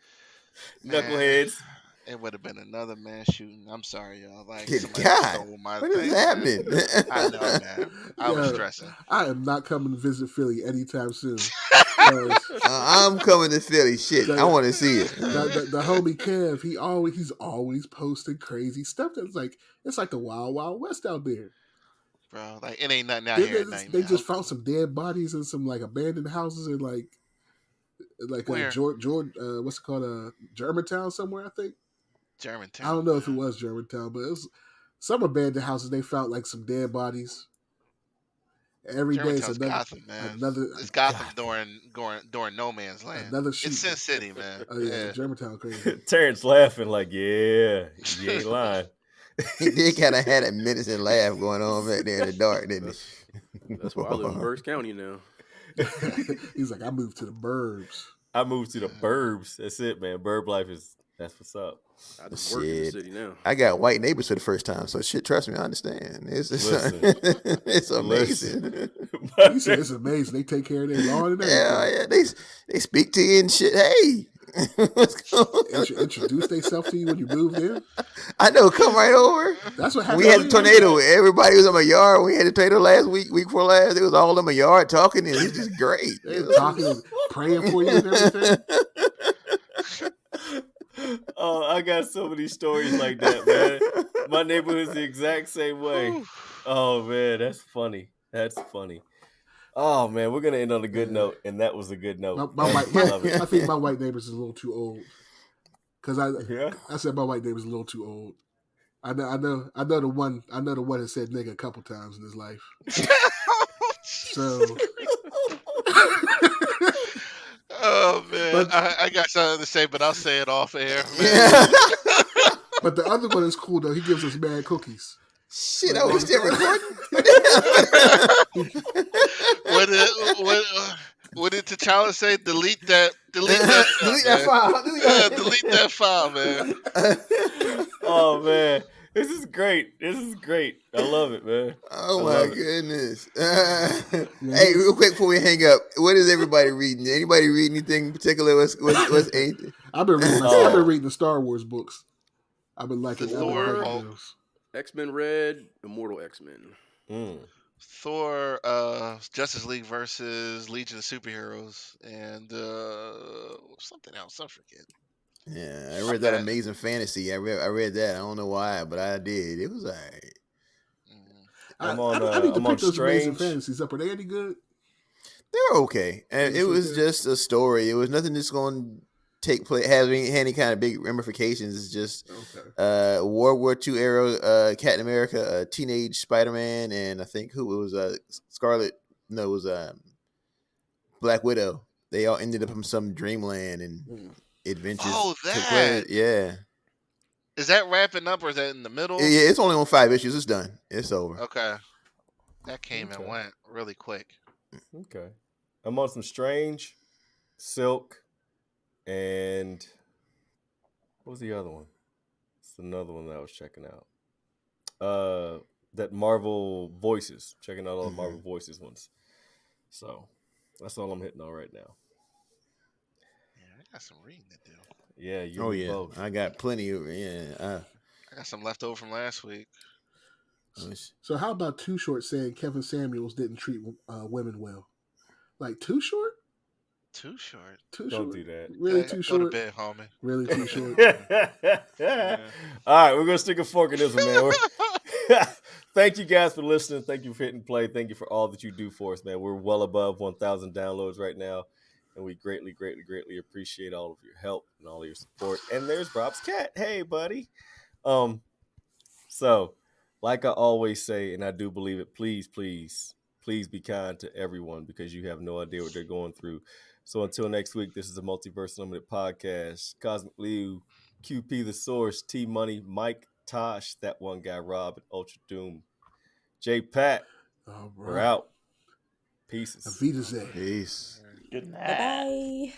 Knuckleheads. It would have been another mass shooting. I'm sorry, y'all. Like Good somebody God, stole my what thing, is man. happening? I know, man. I was stressing. I am not coming to visit Philly anytime soon. 'Cause I'm coming to Philly. Shit, I want to see it. the homie Kev, he's always posting crazy stuff that's like it's like the Wild Wild West out there. Bro, like it ain't nothing out here at night. They just found some dead bodies in some like abandoned houses in like Where? George what's it called, Germantown somewhere, I think. Germantown. I don't know if it was Germantown, but it was some abandoned houses. They found like some dead bodies. Every day it's Germantown's another Gotham, man. another. It's Gotham during no man's land. Another shoot. It's Sin City, man. Oh yeah, Germantown crazy. Terrence laughing like, yeah, you ain't lying. He did kind of had a menacing laugh going on back there in the dark, didn't he? That's why I live in Berks County now. He's like, I moved to the burbs. I moved to the burbs. That's it, man. Burb life that's what's up. I just work in the Shit. city now. I got white neighbors for the first time, so shit. Trust me, I understand. It's it's amazing. He said it's amazing. They take care of their lawn and everything. Yeah, they speak to you and shit. Hey, what's going on? Introduce themselves to you when you moved in. I know. Come right over. That's what happened. We had a tornado. Everybody was in my yard. We had a tornado last week before last. It was all in my yard talking, and it was just great. They were talking and praying for you and everything. Oh, I got so many stories like that, man. My neighborhood's the exact same way. Oh man, that's funny. That's funny. Oh man, we're gonna end on a good note, and that was a good note. I think my white neighbors is a little too old. Cause Yeah? I said my white neighbor's a little too old. I know the one that said nigga a couple times in his life. So Oh man, I got something to say, but I'll say it off air. Yeah. but the other one is cool though. He gives us mad cookies. Shit, we still recording? What did T'Challa say? Delete that Delete that file. Delete that file, man. Oh man, This is great. This is great. I love it, man. Oh I my love it. goodness. Hey, real quick before we hang up, what is everybody reading? Anybody read anything in particular? What's anything? I've been reading the Star Wars books. I've been liking The I've been Thor, liking Hulk. those. X-Men Red, Immortal X-Men. Thor, Justice League versus Legion of Superheroes, and something else. I forget. Yeah, I read that Amazing Fantasy. I read that. I don't know why, but I did. It was alright. I need to pick those Amazing Strange. Fantasies up. Are they any good? They're okay. And it was just a story. It was nothing that's going to take place, have any kind of big ramifications. It's just World War II era Captain America, teenage Spider-Man, and I think who it was it was Black Widow. They all ended up in some dreamland and adventures. Oh, took that. place. Yeah. Is that wrapping up or is that in the middle? Yeah, it's only on 5 issues. It's done. It's over. Okay. That came and went really quick. Okay. I'm on some Strange, Silk, and what was the other one? It's another one that I was checking out. That Marvel Voices. Checking out all the Marvel Voices ones. So that's all I'm hitting on right now. Yeah, I got some reading to do. Yeah, you both. I got plenty of I got some left over from last week. So how about Too Short saying Kevin Samuels didn't treat women well? Like Too Short? Too short? Don't do that. Really too short? Go to bed, homie. Really too short? All right, we're going to stick a fork in this one, man. Thank you guys for listening. Thank you for hitting play. Thank you for all that you do for us, man. We're well above 1,000 downloads right now, and we greatly, greatly, greatly appreciate all of your help and all of your support. And there's Rob's cat. Hey, buddy. So, like I always say, and I do believe it, please, please, please be kind to everyone because you have no idea what they're going through. So until next week, this is the Multiverse Limited Podcast. Cosmic Liu, QP The Source, T Money, Mike, Tosh, that one guy, Rob, and Ultra Doom. J Pat, we're out. Pieces. Auf Wiedersehen. Peace. Good night. Bye-bye.